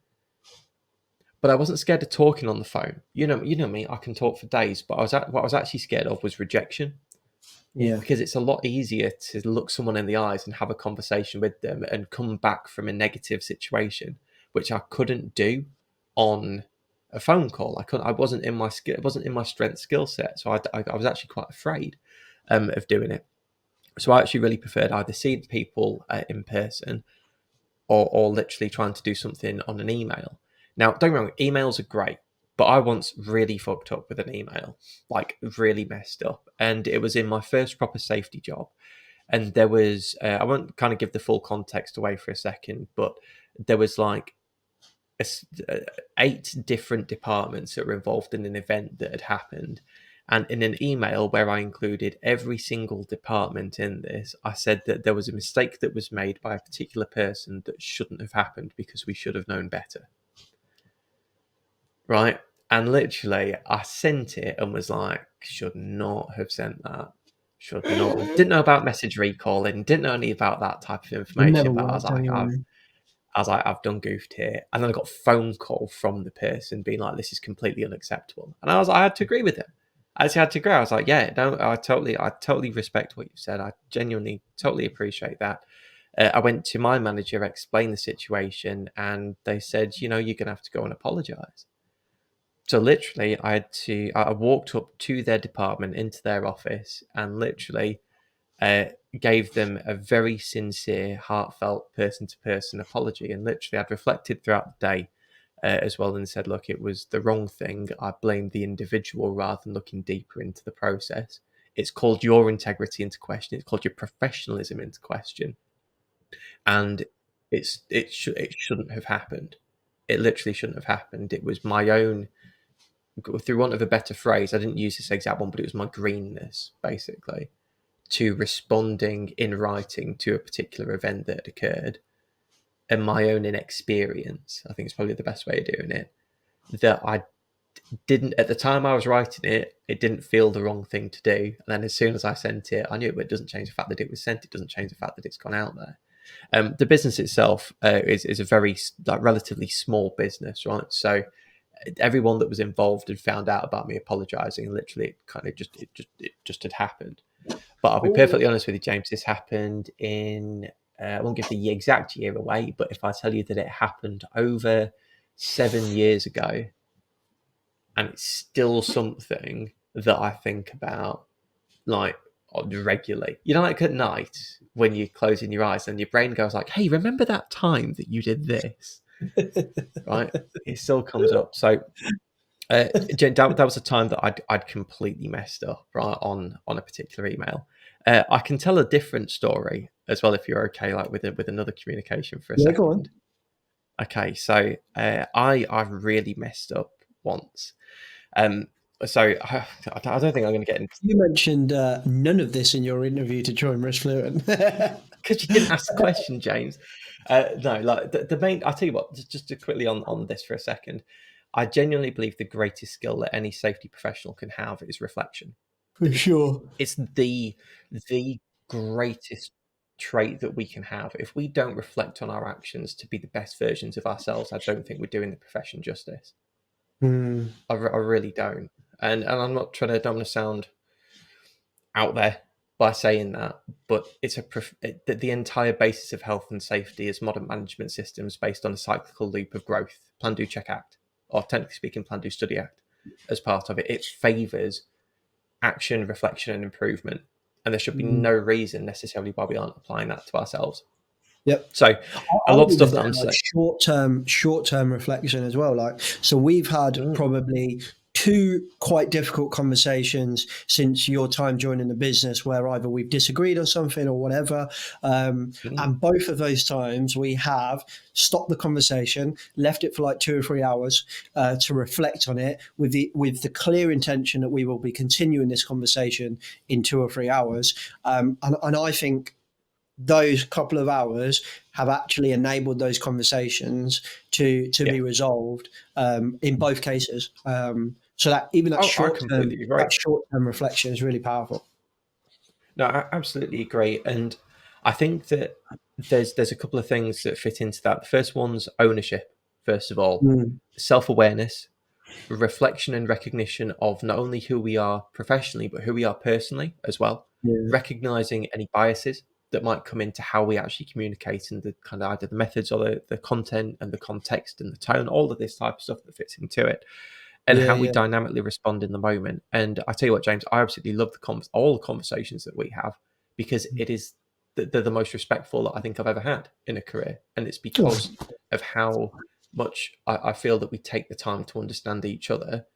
But I wasn't scared of talking on the phone. You know me, I can talk for days, but what I was actually scared of was rejection, Yeah. because it's a lot easier to look someone in the eyes and have a conversation with them and come back from a negative situation, which I couldn't do on a phone call. I wasn't in my skill. It wasn't in my strength skill set. So I was actually quite afraid of doing it. So I actually really preferred either seeing people in person, or literally trying to do something on an email. Now, don't get me wrong, emails are great, but I once really fucked up with an email, like really messed up. And it was in my first proper safety job. And there was, I won't kind of give the full context away for a second, but there was like 8 different departments that were involved in an event that had happened. And in an email where I included every single department in this, I said that there was a mistake that was made by a particular person that shouldn't have happened because we should have known better. Right? And literally, I sent it and was like, should not have sent that. Should not have. Didn't know about message recalling, didn't know any about that type of It never information, but worked anyway. I was like, I've done goofed here. And then I got a phone call from the person being like, this is completely unacceptable. And I was like, I had to agree with him. I just had to agree. I was like, yeah, no, I totally respect what you've said. I genuinely totally appreciate that. I went to my manager, explained the situation, and they said, you're going to have to go and apologize. So literally, I walked up to their department into their office and literally gave them a very sincere, heartfelt, person-to-person apology, and literally I'd reflected throughout the day as well and said, look, it was the wrong thing. I blamed the individual rather than looking deeper into the process. It's called your integrity into question. It's called your professionalism into question, and it shouldn't have happened. It literally shouldn't have happened. It was my own, through want of a better phrase, I didn't use this exact one, but it was my greenness, basically, to responding in writing to a particular event that had occurred, and my own inexperience, I think it's probably the best way of doing it, that I didn't, at the time I was writing it, it didn't feel the wrong thing to do. And then as soon as I sent it, I knew it, but it doesn't change the fact that it was sent. It doesn't change the fact that it's gone out there. The business itself is a very relatively small business, right? So everyone that was involved had found out about me apologising, and literally it kind of just had happened. But I'll be perfectly honest with you, James. This happened in I won't give the exact year away, but if I tell you that it happened over 7 years ago, and it's still something that I think about like regularly. You know, like at night when you're closing your eyes and your brain goes like, "Hey, remember that time that you did this?" Right? It still comes up. So, Jen, that was a time that I'd completely messed up, right, on a particular email. I can tell a different story as well if you're okay, like with another communication for a Yeah, second. go on. Okay, so I really messed up once. So I don't think I'm going to get into, You mentioned none of this in your interview to join Risk Fluent. because you didn't ask the question, James. No, like the main. I'll tell you what. Just to quickly on this for a second, I genuinely believe the greatest skill that any safety professional can have is reflection. For sure. It's the greatest trait that we can have. If we don't reflect on our actions to be the best versions of ourselves, I don't think we're doing the profession justice. I really don't. And I'm not trying to, don't want to sound out there by saying that, but it's the entire basis of health and safety is modern management systems based on a cyclical loop of growth. Plan, do, check, act, or technically speaking, plan, do, study, act. As part of it, it favours action, reflection, and improvement, and there should be no reason necessarily why we aren't applying that to ourselves. Yep. So a lot of stuff that I'm like saying, short-term reflection as well. Like, so we've had probably 2 quite difficult conversations since your time joining the business where either we've disagreed on something or whatever. And both of those times we have stopped the conversation, left it for like 2 or 3 hours to reflect on it with the clear intention that we will be continuing this conversation in 2 or 3 hours. And I think those couple of hours have actually enabled those conversations to be resolved in both cases. So that even that short-term reflection is really powerful. No, I absolutely agree, and I think that there's a couple of things that fit into that. The first one's ownership. First of all, self-awareness, reflection, and recognition of not only who we are professionally, but who we are personally as well. Recognizing any biases that might come into how we actually communicate and the kind of either the methods or the content and the context and the tone, all of this type of stuff that fits into it, and how we dynamically respond in the moment. And I tell you what, James, I absolutely love all the conversations that we have, because it is they're the most respectful that I think I've ever had in a career, and it's because of how much I feel that we take the time to understand each other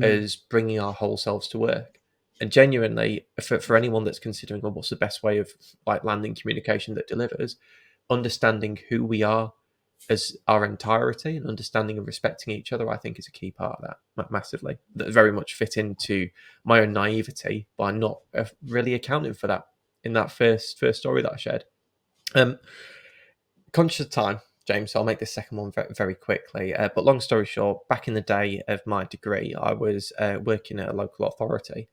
as bringing our whole selves to work. And genuinely, for anyone that's considering, well, what's the best way of like landing communication that delivers, understanding who we are as our entirety and understanding and respecting each other, I think is a key part of that massively. That very much fit into my own naivety by not really accounting for that in that first story that I shared. Conscious of time, James, so I'll make this second one very, very quickly. But long story short, back in the day of my degree, I was working at a local authority,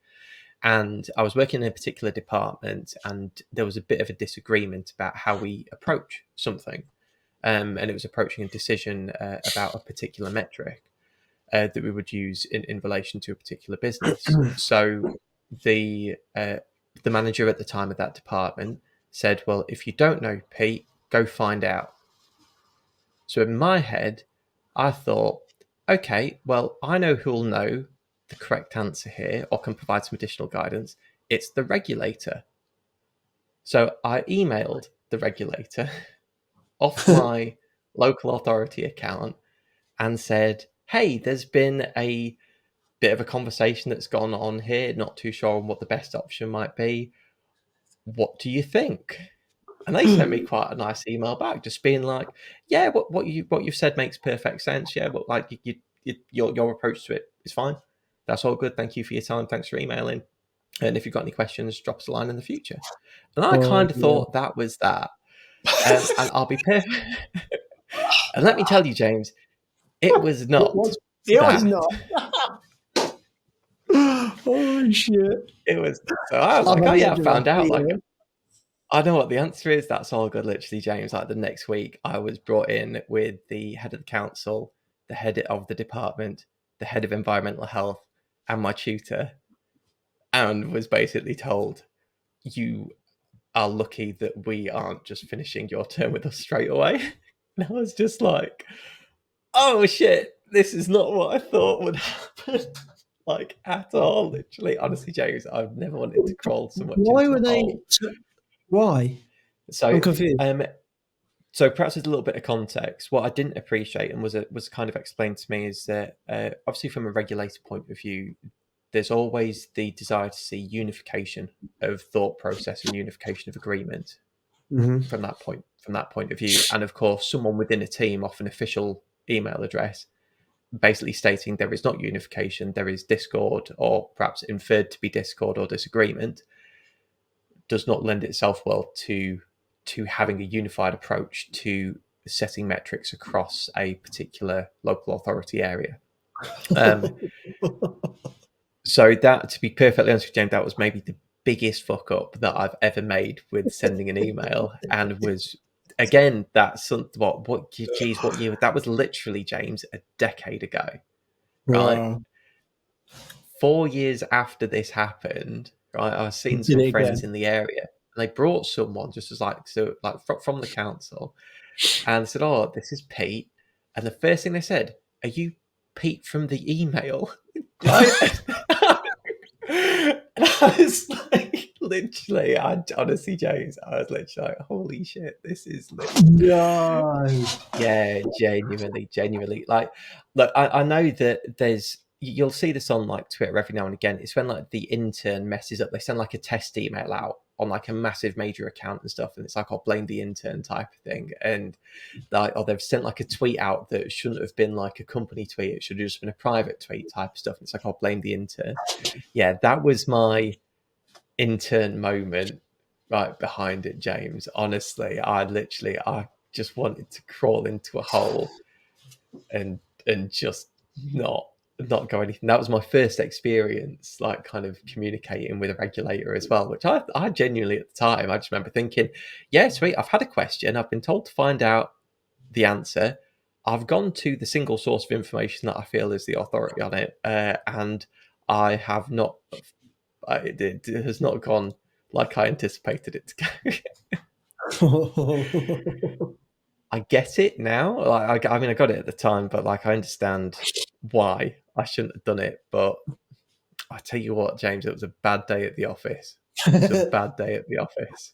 and I was working in a particular department, and there was a bit of a disagreement about how we approach something. And it was approaching a decision about a particular metric that we would use in relation to a particular business. So the manager at the time of that department said, well, if you don't know, Pete, go find out. So in my head, I thought, okay, well, I know who'll know the correct answer here or can provide some additional guidance. It's the regulator. So I emailed the regulator off my local authority account and said, hey, there's been a bit of a conversation that's gone on here, not too sure on what the best option might be. What do you think? And they sent me quite a nice email back, just being like, yeah, what you've said makes perfect sense. Yeah, but like your approach to it is fine. That's all good. Thank you for your time. Thanks for emailing. And if you've got any questions, drop us a line in the future. And I Oh, kind of thought that was that. And I'll be perfect. And let me tell you, James, it was not it was that. not. Oh shit! It was. So I was I'm like, a oh yeah, I legend, found out. Like, yeah. I know what the answer is. That's all good. Literally, James, like the next week, I was brought in with the head of the council, the head of the department, the head of environmental health, and my tutor, and was basically told, you are lucky that we aren't just finishing your term with us straight away. And I was just like, oh shit, this is not what I thought would happen. Like at all, literally. Honestly, James, I've never wanted to crawl so much Why into were a they? hole. Why? So, I'm confused. so perhaps with a little bit of context, what I didn't appreciate and was kind of explained to me is that obviously from a regulator point of view, there's always the desire to see unification of thought process and unification of agreement Mhm. from that point of view, and of course, someone within a team off an official email address basically stating there is not unification, there is discord, or perhaps inferred to be discord or disagreement, does not lend itself well to having a unified approach to setting metrics across a particular local authority area. So that, to be perfectly honest with you, James, that was maybe the biggest fuck up that I've ever made with sending an email, and was again that's what year? That was literally, James, a decade ago, right? Wow. 4 years after this happened, right? I was seeing Did some it friends again? in the area, and they brought someone just as like from the council, and said, "Oh, this is Pete." And the first thing they said, "Are you Pete from the email?" Right? And I was like, literally, honestly, James, I was literally like, "Holy shit, this is literally." No. Yeah, genuinely. Like, look, I know that you'll see this on like Twitter every now and again. It's when like the intern messes up. They send like a test email out on like a massive major account and stuff, and it's like, I'll blame the intern type of thing. And like, or they've sent like a tweet out that shouldn't have been like a company tweet. It should have just been a private tweet type of stuff. And it's like, I'll blame the intern. Yeah, that was my intern moment right behind it, James. Honestly, I just wanted to crawl into a hole and just not go anything. That was my first experience, like kind of communicating with a regulator as well, which I genuinely at the time, I just remember thinking, yeah, sweet, I've had a question, I've been told to find out the answer, I've gone to the single source of information that I feel is the authority on it, and I have not, it has not gone like I anticipated it to go. I get it now. Like, I mean, I got it at the time, but like, I understand why I shouldn't have done it. But I tell you what, James, it was a bad day at the office. It was a bad day at the office.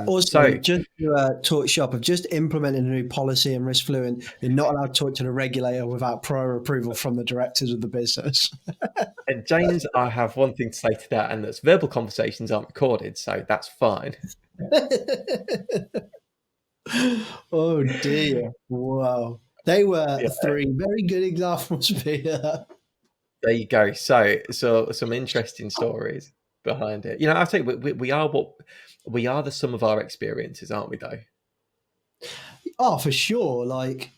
Also, So, just to talk shop, I've just implemented a new policy in Risk Fluent. You're not allowed to talk to the regulator without prior approval from the directors of the business. and James, I have one thing to say to that, and that's verbal conversations aren't recorded, so that's fine. Oh dear! Wow, they were Yeah, 3 very good examples, Peter. there you go. So some interesting stories behind it. You know, I tell you, we are the sum of our experiences, aren't we? Though. Oh, for sure. Like,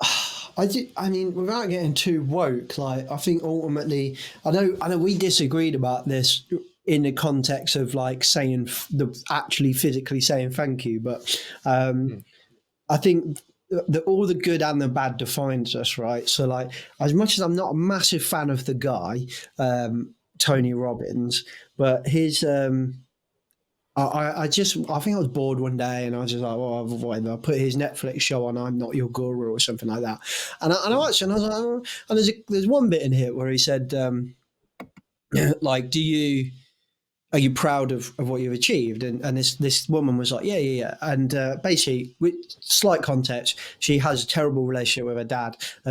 I mean, without getting too woke, like, I think ultimately, I know we disagreed about this in the context of like saying actually physically saying thank you, but I think all the good and the bad defines us, right? So, like, as much as I'm not a massive fan of the guy, Tony Robbins, but his I think I was bored one day and I was just like, well, whatever. I put his Netflix show on, I'm Not Your Guru or something like that. And I watched it and I was like, oh. And there's one bit in here where he said, like, do you are you proud of what you've achieved? And this woman was like, yeah. And basically, with slight context, she has a terrible relationship with her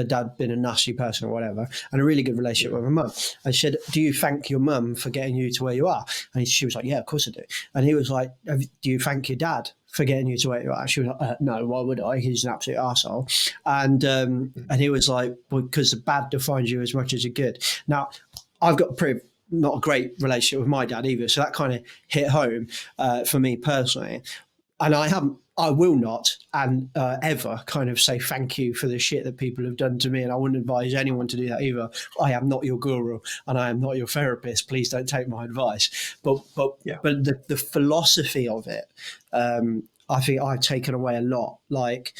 dad being a nasty person or whatever, and a really good relationship with her mum. And she said, do you thank your mum for getting you to where you are? And she was like, yeah, of course I do. And he was like, do you thank your dad for getting you to where you are? She was like, no, why would I? He's an absolute arsehole. And he was like, well, because the bad defines you as much as the good. Now, I've got not a great relationship with my dad either, so that kind of hit home for me personally. And I will not and ever kind of say thank you for the shit that people have done to me, and I wouldn't advise anyone to do that either. I am not your guru and I am not your therapist. Please don't take my advice. But the philosophy of it, I think I've taken away a lot. Like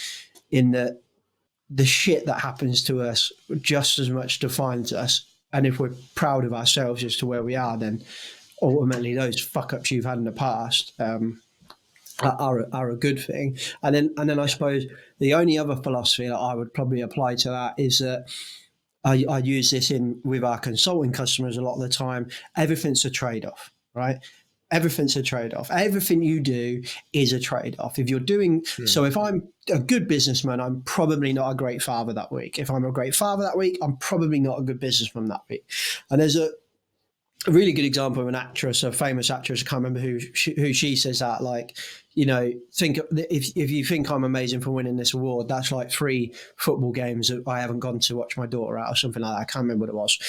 in the shit that happens to us just as much defines us. And if we're proud of ourselves as to where we are, then ultimately those fuck ups you've had in the past are a good thing. And then I suppose the only other philosophy that I would probably apply to that is that I use this with our consulting customers a lot of the time. Everything's a trade-off, right? Everything's a trade-off. Everything you do is a trade-off. If you're doing so, if I'm a good businessman, I'm probably not a great father that week. If I'm a great father that week, I'm probably not a good businessman that week. And there's a really good example of an actress, a famous actress. I can't remember who she says that. Like, you know, think if you think I'm amazing for winning this award, that's like 3 football games that I haven't gone to watch my daughter at or something like that. I can't remember what it was.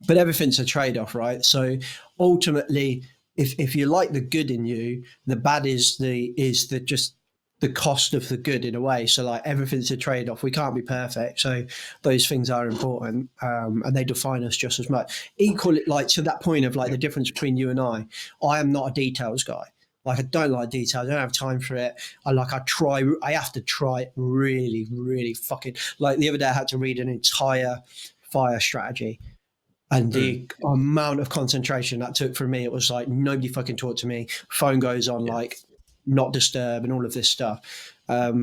But everything's a trade-off, right? So ultimately, if you like the good in you, the bad is just the cost of the good in a way. So like everything's a trade-off. We can't be perfect. So those things are important, and they define us just as much. Equally, like to that point of like the difference between you and I am not a details guy. Like I don't like details. I don't have time for it. I have to try really, really fucking, like the other day I had to read an entire fire strategy. And the amount of concentration that took from me, it was like nobody fucking talked to me. Phone goes on like not disturb and all of this stuff. But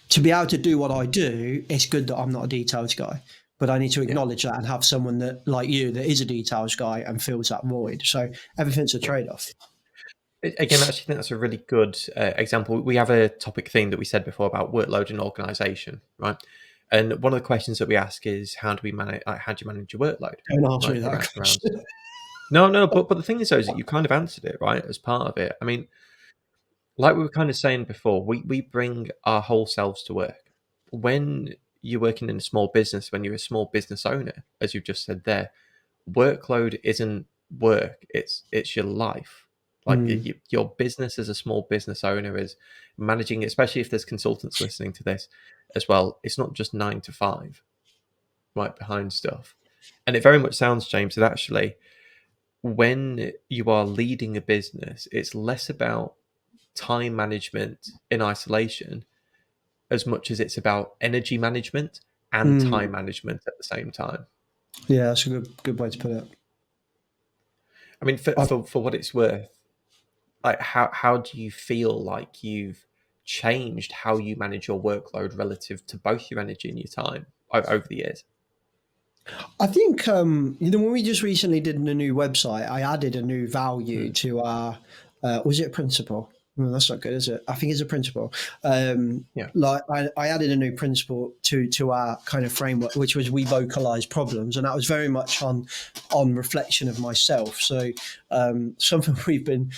to be able to do what I do, it's good that I'm not a details guy. But I need to acknowledge that and have someone that like you that is a details guy and fills that void. So everything's a trade-off. Again, I actually think that's a really good example. We have a topic theme that we said before about workload and organisation, right? And one of the questions that we ask is, how do you manage your workload? Don't answer that question. No, but the thing is, though, is that you kind of answered it, right, as part of it. I mean, like we were kind of saying before, we bring our whole selves to work. When you're working in a small business, when you're a small business owner, as you've just said there, workload isn't work, it's your life. Like your business as a small business owner is managing, especially if there's consultants listening to this as well. It's not just 9 to 5, right, behind stuff. And it very much sounds, James, that actually when you are leading a business, it's less about time management in isolation as much as it's about energy management and time management at the same time. Yeah, that's a good way to put it. I mean, for what it's worth, like how do you feel like you've changed how you manage your workload relative to both your energy and your time over the years? I think when we just recently did a new website, I added a new value to our was it a principle? Well, that's not good, is it? I think it's a principle. Like I added a new principle to our kind of framework, which was we vocalize problems, and that was very much on reflection of myself. So something we've been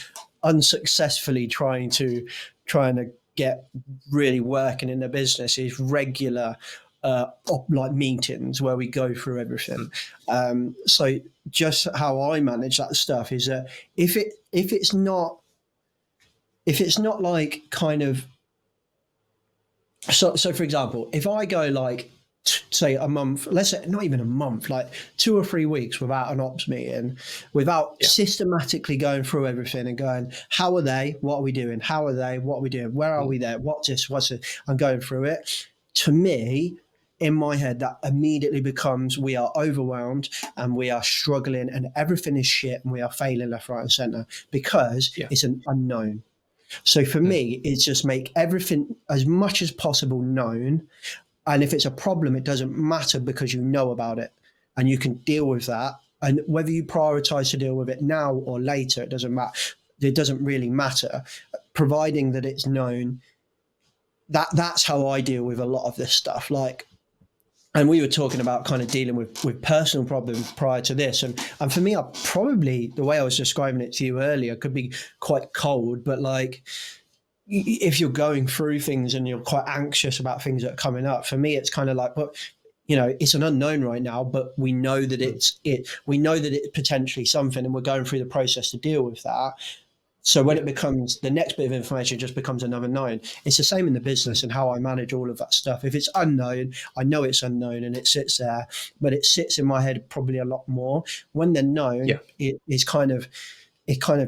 unsuccessfully trying to get really working in the business is regular like meetings where we go through everything. So just how I manage that stuff is that if it's not like kind of so for example, if I go like say a month, let's say not even a month, like 2 or 3 weeks without an ops meeting, without systematically going through everything and going, how are they? What are we doing? How are they? What are we doing? Where are we there? What's this? What's it? I'm going through it. To me, in my head, that immediately becomes we are overwhelmed and we are struggling and everything is shit and we are failing left, right, and center because it's an unknown. So for me, it's just make everything as much as possible known. And if it's a problem, it doesn't matter because you know about it and you can deal with that And whether you prioritize to deal with it now or later, it doesn't matter. It doesn't really matter, providing that it's known. That's how I deal with a lot of this stuff. Like, and we were talking about kind of dealing with personal problems prior to this. And for me, I probably, the way I was describing it to you earlier, could be quite cold, but like, if you're going through things and you're quite anxious about things that are coming up, for me, it's kind of like, but it's an unknown right now, but we know that we know that it's potentially something, and we're going through the process to deal with that. So when it becomes the next bit of information, just becomes another known. It's the same in the business and how I manage all of that stuff. If it's unknown, I know it's unknown and it sits there, but it sits in my head probably a lot more. When they're known, it kind of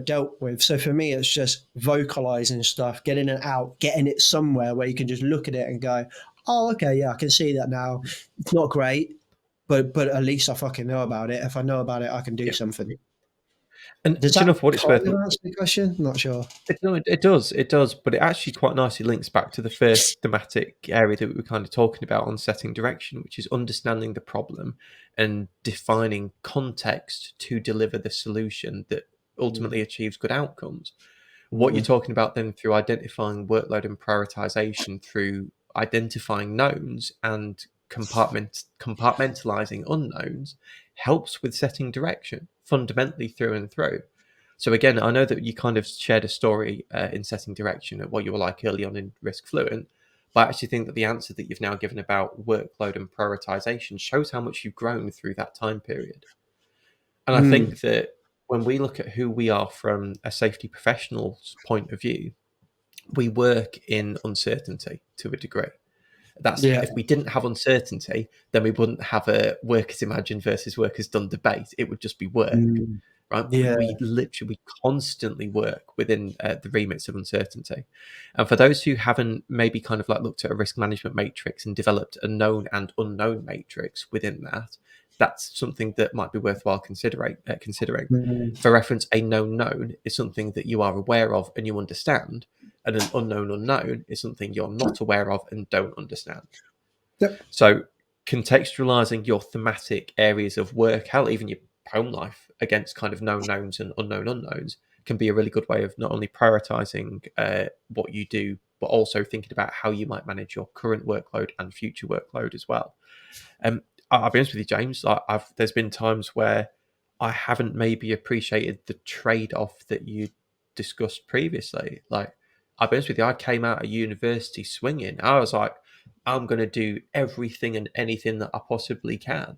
dealt with. So for me, it's just vocalizing stuff, getting it out, getting it somewhere where you can just look at it and go, oh, okay, yeah, I can see that now. It's not great, but at least I fucking know about it. If I know about it, I can do something. And does do you that know for what it's worth? answer the question? Not sure. It does, but it actually quite nicely links back to the first thematic area that we were kind of talking about on setting direction, which is understanding the problem and defining context to deliver the solution that ultimately achieves good outcomes. What you're talking about then through identifying workload and prioritization, through identifying knowns and compartmentalizing unknowns, helps with setting direction fundamentally through and through. So again, I know that you kind of shared a story in setting direction at what you were like early on in Risk Fluent, but I actually think that the answer that you've now given about workload and prioritization shows how much you've grown through that time period. And I think that when we look at who we are from a safety professional's point of view, we work in uncertainty to a degree. If we didn't have uncertainty, then we wouldn't have a work as imagined versus work as done debate. It would just be work, right? We literally constantly work within the remits of uncertainty. And for those who haven't maybe kind of like looked at a risk management matrix and developed a known and unknown matrix within that, that's something that might be worthwhile considering. For reference, a known is something that you are aware of and you understand, and an unknown is something you're not aware of and don't understand. So contextualizing your thematic areas of work, hell, even your home life, against kind of known knowns and unknown unknowns can be a really good way of not only prioritizing what you do, but also thinking about how you might manage your current workload and future workload as well. I'll be honest with you, James, there's been times where I haven't maybe appreciated the trade-off that you discussed previously. Like, I'll be honest with you, I came out of university swinging. I was like, I'm going to do everything and anything that I possibly can.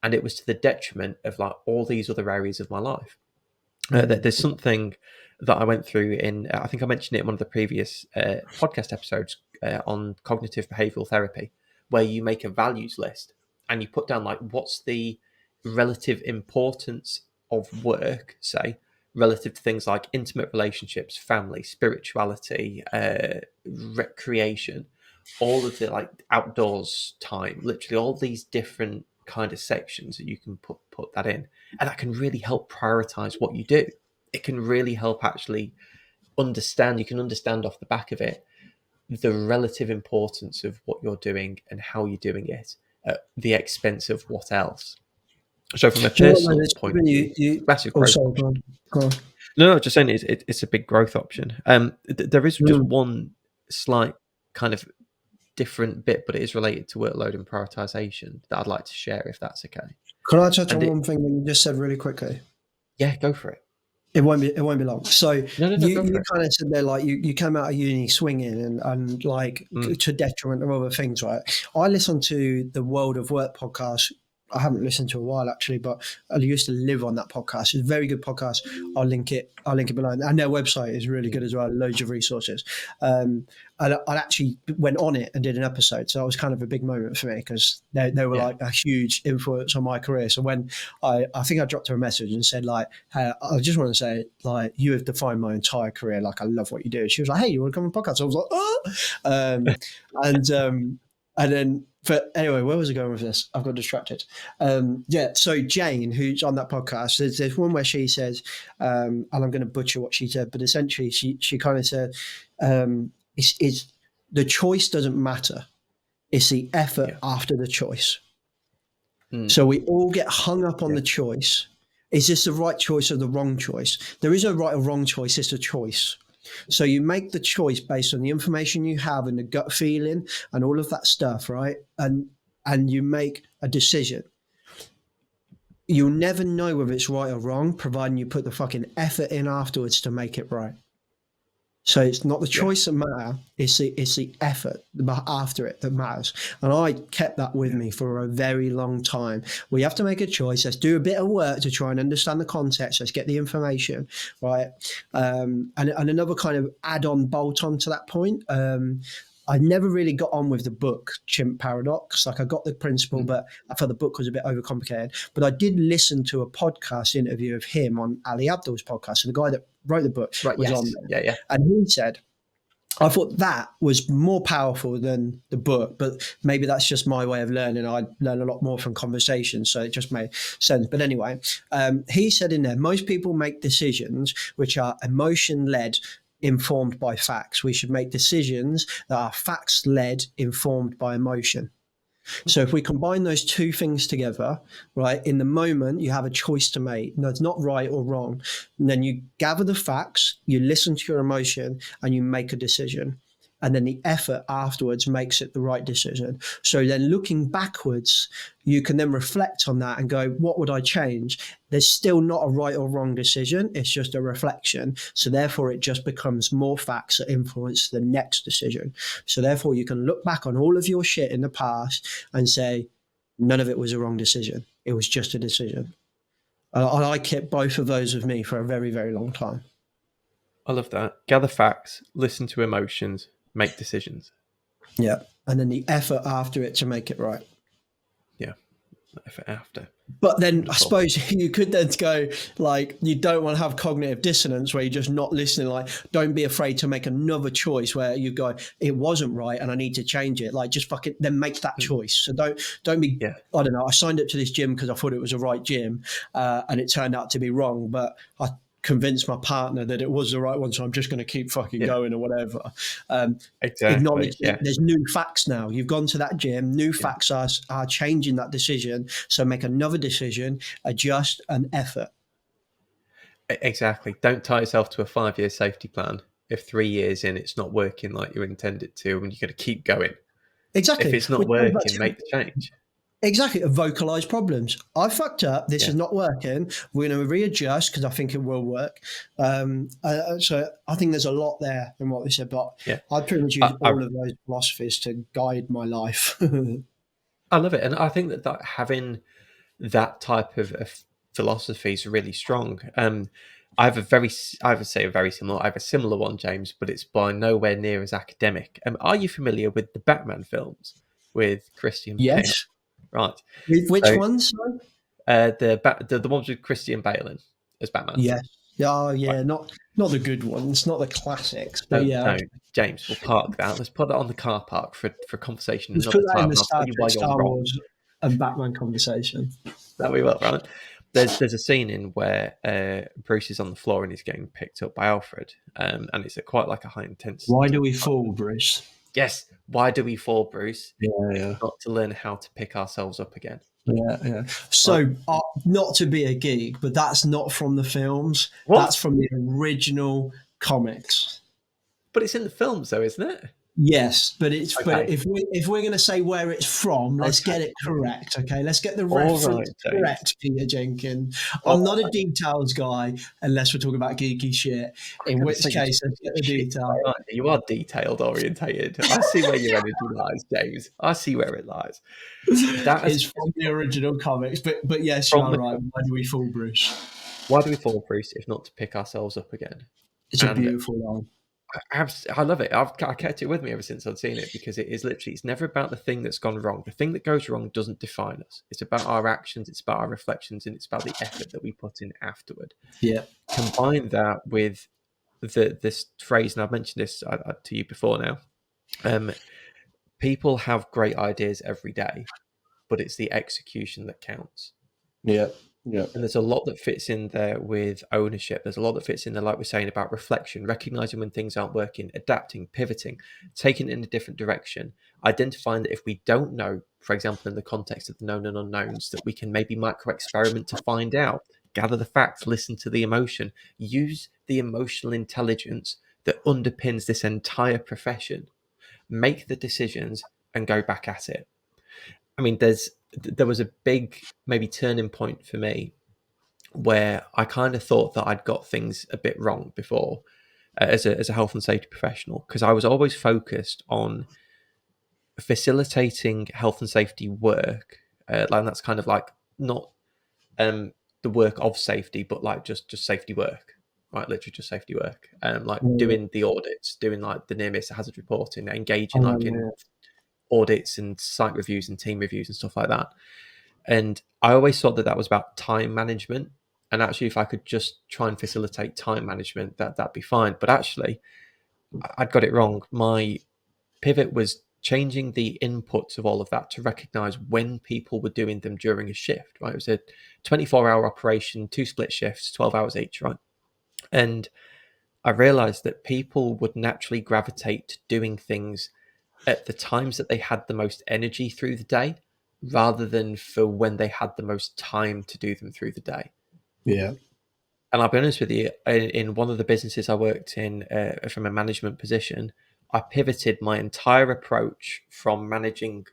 And it was to the detriment of like all these other areas of my life. There's something that I went through in, I think I mentioned it in one of the previous podcast episodes on cognitive behavioral therapy, where you make a values list and you put down like, what's the relative importance of work, say, relative to things like intimate relationships, family, spirituality, recreation, all of the like outdoors time, literally all these different kind of sections that you can put that in, and that can really help prioritize what you do. It can really help actually understand. You can understand off the back of it the relative importance of what you're doing and how you're doing it at the expense of what else. So from a personal point of view, massive growth option. Go on. No, just saying it's a big growth option. There is just one slight kind of different bit, but it is related to workload and prioritization that I'd like to share, if that's okay. Can I touch on one thing that you just said really quickly? Yeah, go for it. It won't be long. So you kind of said there, like you came out of uni swinging and like to detriment of other things, right? I listened to the World of Work podcast. I haven't listened to a while actually, but I used to live on that podcast. It's a very good podcast. I'll link it below. And their website is really good as well. Loads of resources. And I actually went on it and did an episode. So that was kind of a big moment for me because they were like a huge influence on my career. So when I think I dropped her a message and said like, hey, I just want to say like, you have defined my entire career. Like, I love what you do. She was like, hey, you want to come on the podcast? So I was like, oh, and then, but anyway, where was I going with this? I've got distracted. So Jane, who's on that podcast, there's one where she says, and I'm going to butcher what she said, but essentially she kind of said, it's the choice doesn't matter. It's the effort after the choice. So we all get hung up on the choice. Is this the right choice or the wrong choice? There is no right or wrong choice. It's a choice. So you make the choice based on the information you have and the gut feeling and all of that stuff, right? And you make a decision. You'll never know whether it's right or wrong, providing you put the fucking effort in afterwards to make it right. So it's not the choice that matters, it's the effort after it that matters. And I kept that with me for a very long time. We have to make a choice. Let's do a bit of work to try and understand the context. Let's get the information, right? And another kind of add-on, bolt-on to that point, I never really got on with the book Chimp Paradox. Like I got the principle, but I thought the book was a bit overcomplicated. But I did listen to a podcast interview of him on Ali Abdaal's podcast. So the guy that wrote the book was on there. Yeah. And he said, I thought that was more powerful than the book, but maybe that's just my way of learning. I learn a lot more from conversations, so it just made sense. But anyway, he said in there, most people make decisions which are emotion-led, informed by facts. We should make decisions that are facts-led, informed by emotion. So if we combine those two things together, right, in the moment you have a choice to make. No, it's not right or wrong. And then you gather the facts, you listen to your emotion, and you make a decision. And then the effort afterwards makes it the right decision. So then looking backwards, you can then reflect on that and go, what would I change? There's still not a right or wrong decision. It's just a reflection. So therefore, it just becomes more facts that influence the next decision. So therefore, you can look back on all of your shit in the past and say, none of it was a wrong decision. It was just a decision. And I kept both of those with me for a very, very long time. I love that. Gather facts, listen to emotions, make decisions. Yeah. And then the effort after it to make it right. Yeah. Effort after. But then I suppose you could then go like, you don't want to have cognitive dissonance where you're just not listening. Like, don't be afraid to make another choice where you go, it wasn't right and I need to change it. Like, just fucking then make that choice. So don't be, I don't know. I signed up to this gym because I thought it was a right gym and it turned out to be wrong. But I convince my partner that it was the right one, so I'm just going to keep fucking going or whatever. Acknowledge that there's new facts now. You've gone to that gym, new facts are changing that decision, so make another decision, adjust, and effort. Exactly. Don't tie yourself to a 5-year safety plan if 3 years in it's not working like you intended to, and you're going to keep going. Exactly. If it's not working, make the change. Exactly, vocalize problems. I fucked up. This is not working. We're going to readjust because I think it will work. So I think there's a lot there in what we said, but I pretty much use all of those philosophies to guide my life. I love it, and I think that having that type of philosophy is really strong. I have a similar one, James, but it's by nowhere near as academic. Are you familiar with the Batman films with Christian Bale? Yes. Right. Which ones? The ones with Christian Bale as Batman. Yes. Oh, yeah. Right. Not the good ones, not the classics. But no, James, we'll park that. Let's put that on the car park for conversation. Let's put that in the Star Wars and Batman conversation. That we will, right? There's a scene in where Bruce is on the floor and he's getting picked up by Alfred, and it's quite like a high intensity. Why do we fall, Bruce? Yes. Why do we fall, Bruce? Yeah. Got to learn how to pick ourselves up again. Yeah. So, not to be a geek, but that's not from the films. What? That's from the original comics. But it's in the films, though, isn't it? Yes, but it's but if we're going to say where it's from, let's get it correct. Okay, let's get the reference correct, Peter Jenkins. I'm not a details guy unless we're talking about geeky shit. In which case, let's get the detail. Right. You are detailed orientated. I see where your energy lies, James. I see where it lies. That is from the original comics, but yes, you're right. Why do we fall, Bruce? Why do we fall, Bruce, if not to pick ourselves up again? It's a beautiful line. I love it. I kept it with me ever since I'd seen it because it is literally, it's never about the thing that's gone wrong. The thing that goes wrong doesn't define us. It's about our actions, it's about our reflections, and it's about the effort that we put in afterward. Yeah. Combine that with this phrase, and I've mentioned this to you before now. People have great ideas every day, but it's the execution that counts. Yeah. Yeah. And there's a lot that fits in there with ownership. There's a lot that fits in there, like we're saying, about reflection, recognizing when things aren't working, adapting, pivoting, taking it in a different direction, identifying that if we don't know, for example, in the context of the known and unknowns, that we can maybe micro experiment to find out, gather the facts, listen to the emotion, use the emotional intelligence that underpins this entire profession, make the decisions and go back at it. I mean, there was a big maybe turning point for me where I kind of thought that I'd got things a bit wrong before as a health and safety professional, because I was always focused on facilitating health and safety work. Like that's kind of like not the work of safety, but like just safety work, right? Literally just safety work. Like Yeah. doing the audits, doing like the near miss hazard reporting, engaging Oh, like in yeah. audits and site reviews and team reviews and stuff like that. And I always thought that was about time management. And actually, if I could just try and facilitate time management, that'd be fine. But actually, I'd got it wrong. My pivot was changing the inputs of all of that to recognize when people were doing them during a shift, right? It was a 24-hour operation, 2 split shifts, 12 hours each, right? And I realized that people would naturally gravitate to doing things at the times that they had the most energy through the day rather than for when they had the most time to do them through the day. Yeah. And I'll be honest with you, in one of the businesses I worked in from a management position, I pivoted my entire approach from managing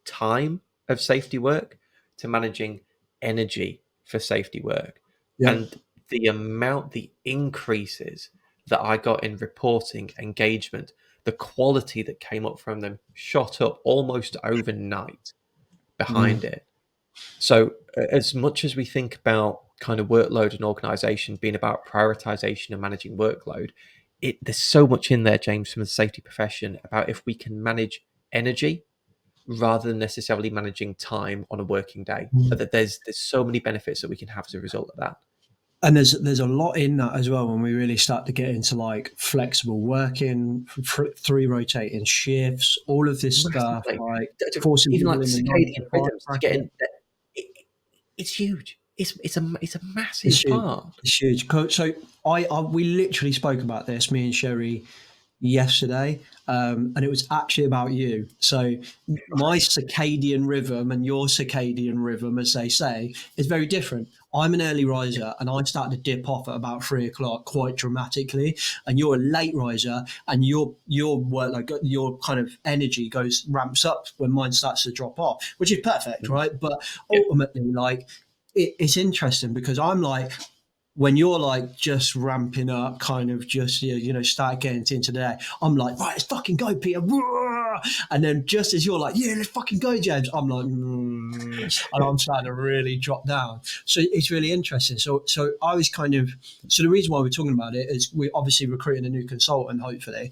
time of safety work to managing energy for safety work. Yeah. And the increases that I got in reporting, engagement, the quality that came up from them shot up almost overnight behind it. So, as much as we think about kind of workload and organization being about prioritization and managing workload, there's so much in there, James, from the safety profession about if we can manage energy rather than necessarily managing time on a working day. That there's so many benefits that we can have as a result of that. And there's a lot in that as well when we really start to get into like flexible working, 3 rotating shifts, all of this stuff, Massively. like forcing Even like people the in the circadian 9 to 5 rhythms to get bracket. in, it's huge. It's a It's massive huge. part. It's huge. So we literally spoke about this, me and Sherry, yesterday, and it was actually about you. So my circadian rhythm and your circadian rhythm, as they say, is very different. I'm an early riser and I start to dip off at about 3 o'clock quite dramatically. And you're a late riser and your work, like your kind of energy ramps up when mine starts to drop off, which is perfect, right? But Yeah. ultimately, like it's interesting because I'm like, when you're like just ramping up, kind of just start getting into the day, I'm like, right, let's fucking go, Peter. And then just as you're like, yeah, let's fucking go, James, I'm like, and I'm starting to really drop down. So it's really interesting. So I was so the reason why we're talking about it is we're obviously recruiting a new consultant, hopefully.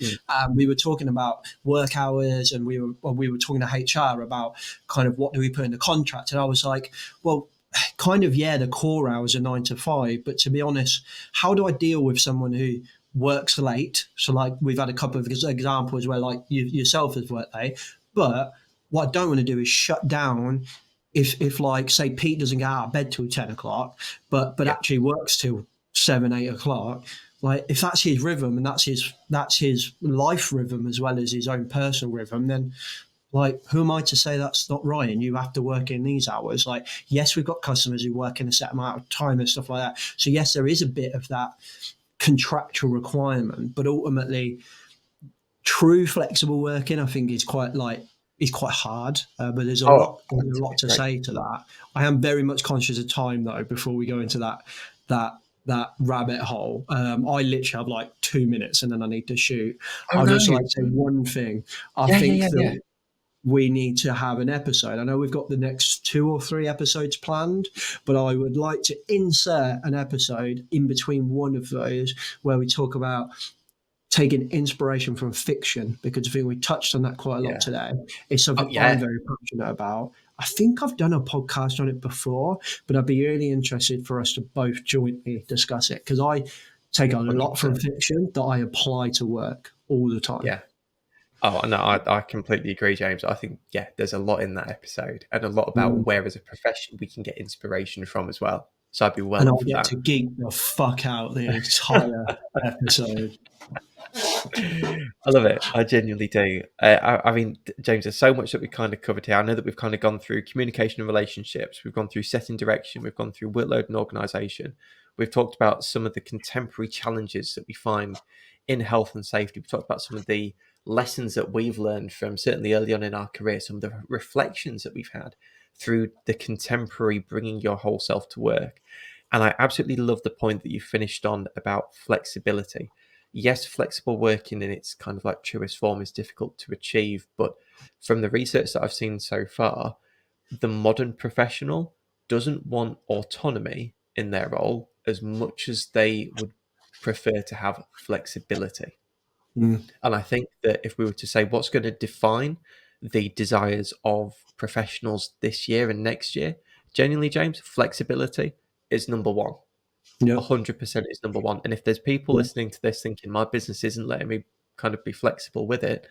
We were talking about work hours, and we were talking to HR about kind of what do we put in the contract, and I was like, well, kind of, yeah, the core hours are 9 to 5, but to be honest, how do I deal with someone who works late? So like we've had a couple of examples where like you yourself has worked late, but what I don't want to do is shut down if like say Pete doesn't get out of bed till 10 o'clock, but Yeah. actually works till 7, 8 o'clock. Like if that's his rhythm and that's his life rhythm as well as his own personal rhythm, then like, who am I to say that's not right? And you have to work in these hours. Like, yes, we've got customers who work in a set amount of time and stuff like that. So yes, there is a bit of that contractual requirement, but ultimately, true flexible working, I think, is quite hard. But there's a Oh, lot to great. say to that. I am very much conscious of time though. Before we go into that rabbit hole, I literally have like 2 minutes and then I need to shoot. Oh I'll no. just like say one thing. I Yeah, think yeah. that we need to have an episode. I know we've got the next 2 or 3 episodes planned, but I would like to insert an episode in between one of those where we talk about taking inspiration from fiction, because I think we touched on that quite a lot Yeah. today. It's Oh, something I'm yeah. very passionate about. I think I've done a podcast on it before, but I'd be really interested for us to both jointly discuss it, because I take a lot from 100%. fiction that I apply to work all the time. Yeah. Oh, no, I completely agree, James. I think, yeah, there's a lot in that episode and a lot about Mm. where as a profession we can get inspiration from as well. So I'd be well And up I'll for get that. to geek the fuck out the entire episode. I love it. I genuinely do. I mean, James, there's so much that we kind of covered here. I know that we've kind of gone through communication and relationships. We've gone through setting direction. We've gone through workload and organisation. We've talked about some of the contemporary challenges that we find in health and safety. We've talked about some of the lessons that we've learned from certainly early on in our career, some of the reflections that we've had through the contemporary bringing your whole self to work. And I absolutely love the point that you finished on about flexibility. Yes, flexible working in its kind of like truest form is difficult to achieve, but from the research that I've seen so far, the modern professional doesn't want autonomy in their role as much as they would prefer to have flexibility. Mm. And I think that if we were to say what's going to define the desires of professionals this year and next year, genuinely, James, flexibility is number one. Yep. 100% is number one. And if there's people listening to this thinking my business isn't letting me kind of be flexible with it,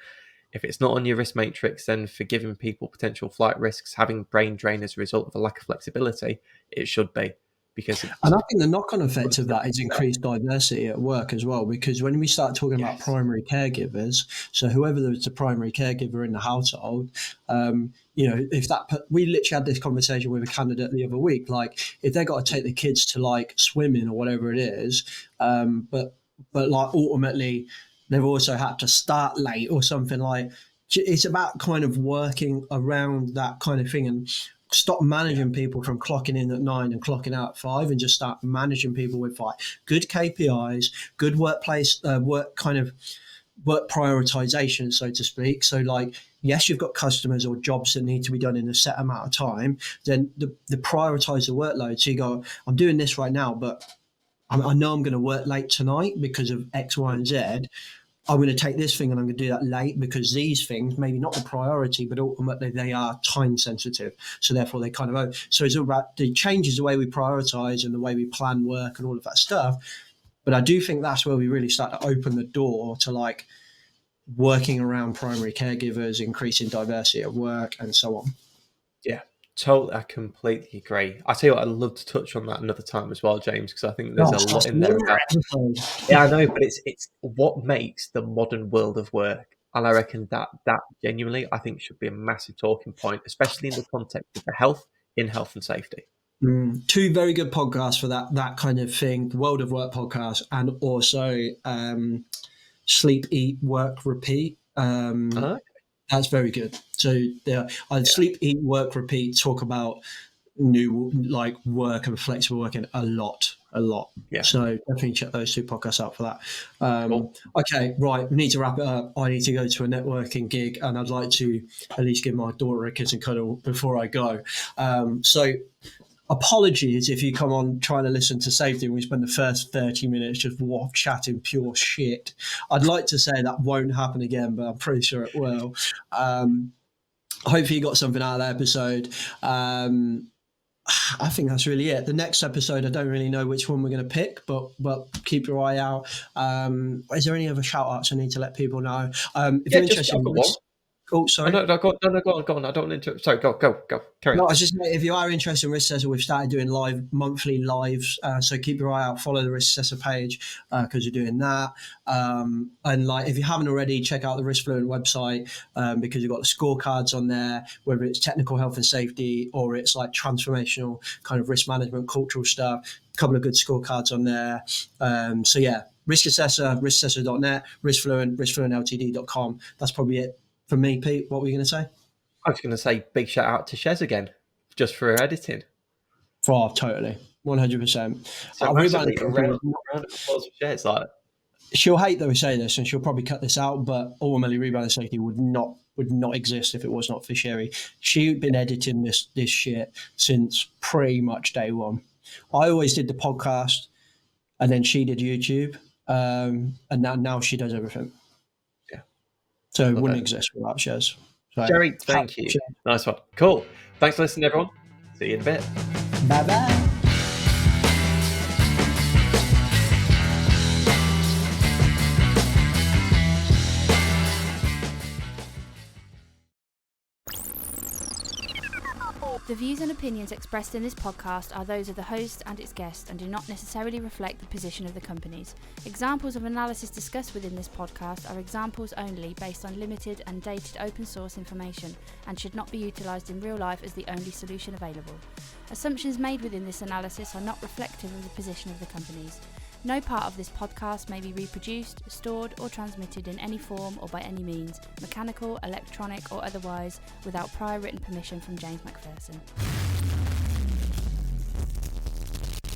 if it's not on your risk matrix, then for giving people potential flight risks, having brain drain as a result of a lack of flexibility, it should be. Because And I think the knock-on effect of that is increased diversity at work as well, because when we start talking about primary caregivers, so whoever is the primary caregiver in the household, if we literally had this conversation with a candidate the other week, like if they got to take the kids to like swimming or whatever it is, but like ultimately they've also had to start late or something, like it's about kind of working around that kind of thing and stop managing people from clocking in at 9 and clocking out at 5 and just start managing people with like good KPIs, good workplace work prioritization, so to speak. So like, yes, you've got customers or jobs that need to be done in a set amount of time, then the prioritize the workload. So you go, I'm doing this right now, but I know I'm going to work late tonight because of X, Y, and Z. I'm going to take this thing and I'm going to do that late because these things, maybe not the priority, but ultimately they are time sensitive. So therefore they kind of, so it's all about the changes the way we prioritize and the way we plan work and all of that stuff. But I do think that's where we really start to open the door to like working around primary caregivers, increasing diversity at work and so on. Yeah, totally. I completely agree. I tell you what, I'd love to touch on that another time as well, James, because I think there's a lot in there about. Yeah, I know, but it's what makes the modern world of work, and I reckon that genuinely I think should be a massive talking point, especially in the context of the health and safety. Two very good podcasts for that kind of thing: the World of Work podcast and also Sleep, Eat, Work, Repeat. That's very good. So Sleep, Eat, Work, Repeat talk about new like work and flexible working a lot. Yeah. So definitely check those two podcasts out for that. Cool. Okay, right. We need to wrap it up. I need to go to a networking gig and I'd like to at least give my daughter a kiss and cuddle before I go. So apologies if you come on trying to listen to safety and we spend the first 30 minutes just chatting pure shit. I'd like to say that won't happen again, but I'm pretty sure it will. Hopefully you got something out of that episode. I think that's really it. The next episode, I don't really know which one we're going to pick, but keep your eye out. Is there any other shout outs I need to let people know? If you're interested in this, oh, sorry. No, go on. I don't want to interrupt. Sorry, go. Carry on. No, I was just saying, if you are interested in Risk Assessor, we've started doing monthly lives. So keep your eye out, follow the Risk Assessor page because you're doing that. And like, if you haven't already, check out the Risk Fluent website because you've got the scorecards on there, whether it's technical health and safety or it's like transformational kind of risk management, cultural stuff. A couple of good scorecards on there. So yeah, Risk Assessor, risksessor.net, Risk Fluent, riskfluentltd.com. That's probably it. For me, Pete, what were you going to say? I was going to say big shout out to Shez again, just for her editing. Totally, 100%. So a round of applause for Shez. Like, she'll hate that we say this, and she'll probably cut this out. But ultimately, Rebranding Safety would not exist if it was not for Sherry. She'd been editing this shit since pretty much day one. I always did the podcast, and then she did YouTube, and now she does everything. So it wouldn't exist without Shez. So, Jerry, thank you. Nice one. Cool. Thanks for listening, everyone. See you in a bit. Bye-bye. The views and opinions expressed in this podcast are those of the host and its guest and do not necessarily reflect the position of the companies. Examples of analysis discussed within this podcast are examples only based on limited and dated open source information and should not be utilised in real life as the only solution available. Assumptions made within this analysis are not reflective of the position of the companies. No part of this podcast may be reproduced, stored or transmitted in any form or by any means, mechanical, electronic or otherwise, without prior written permission from James Macpherson.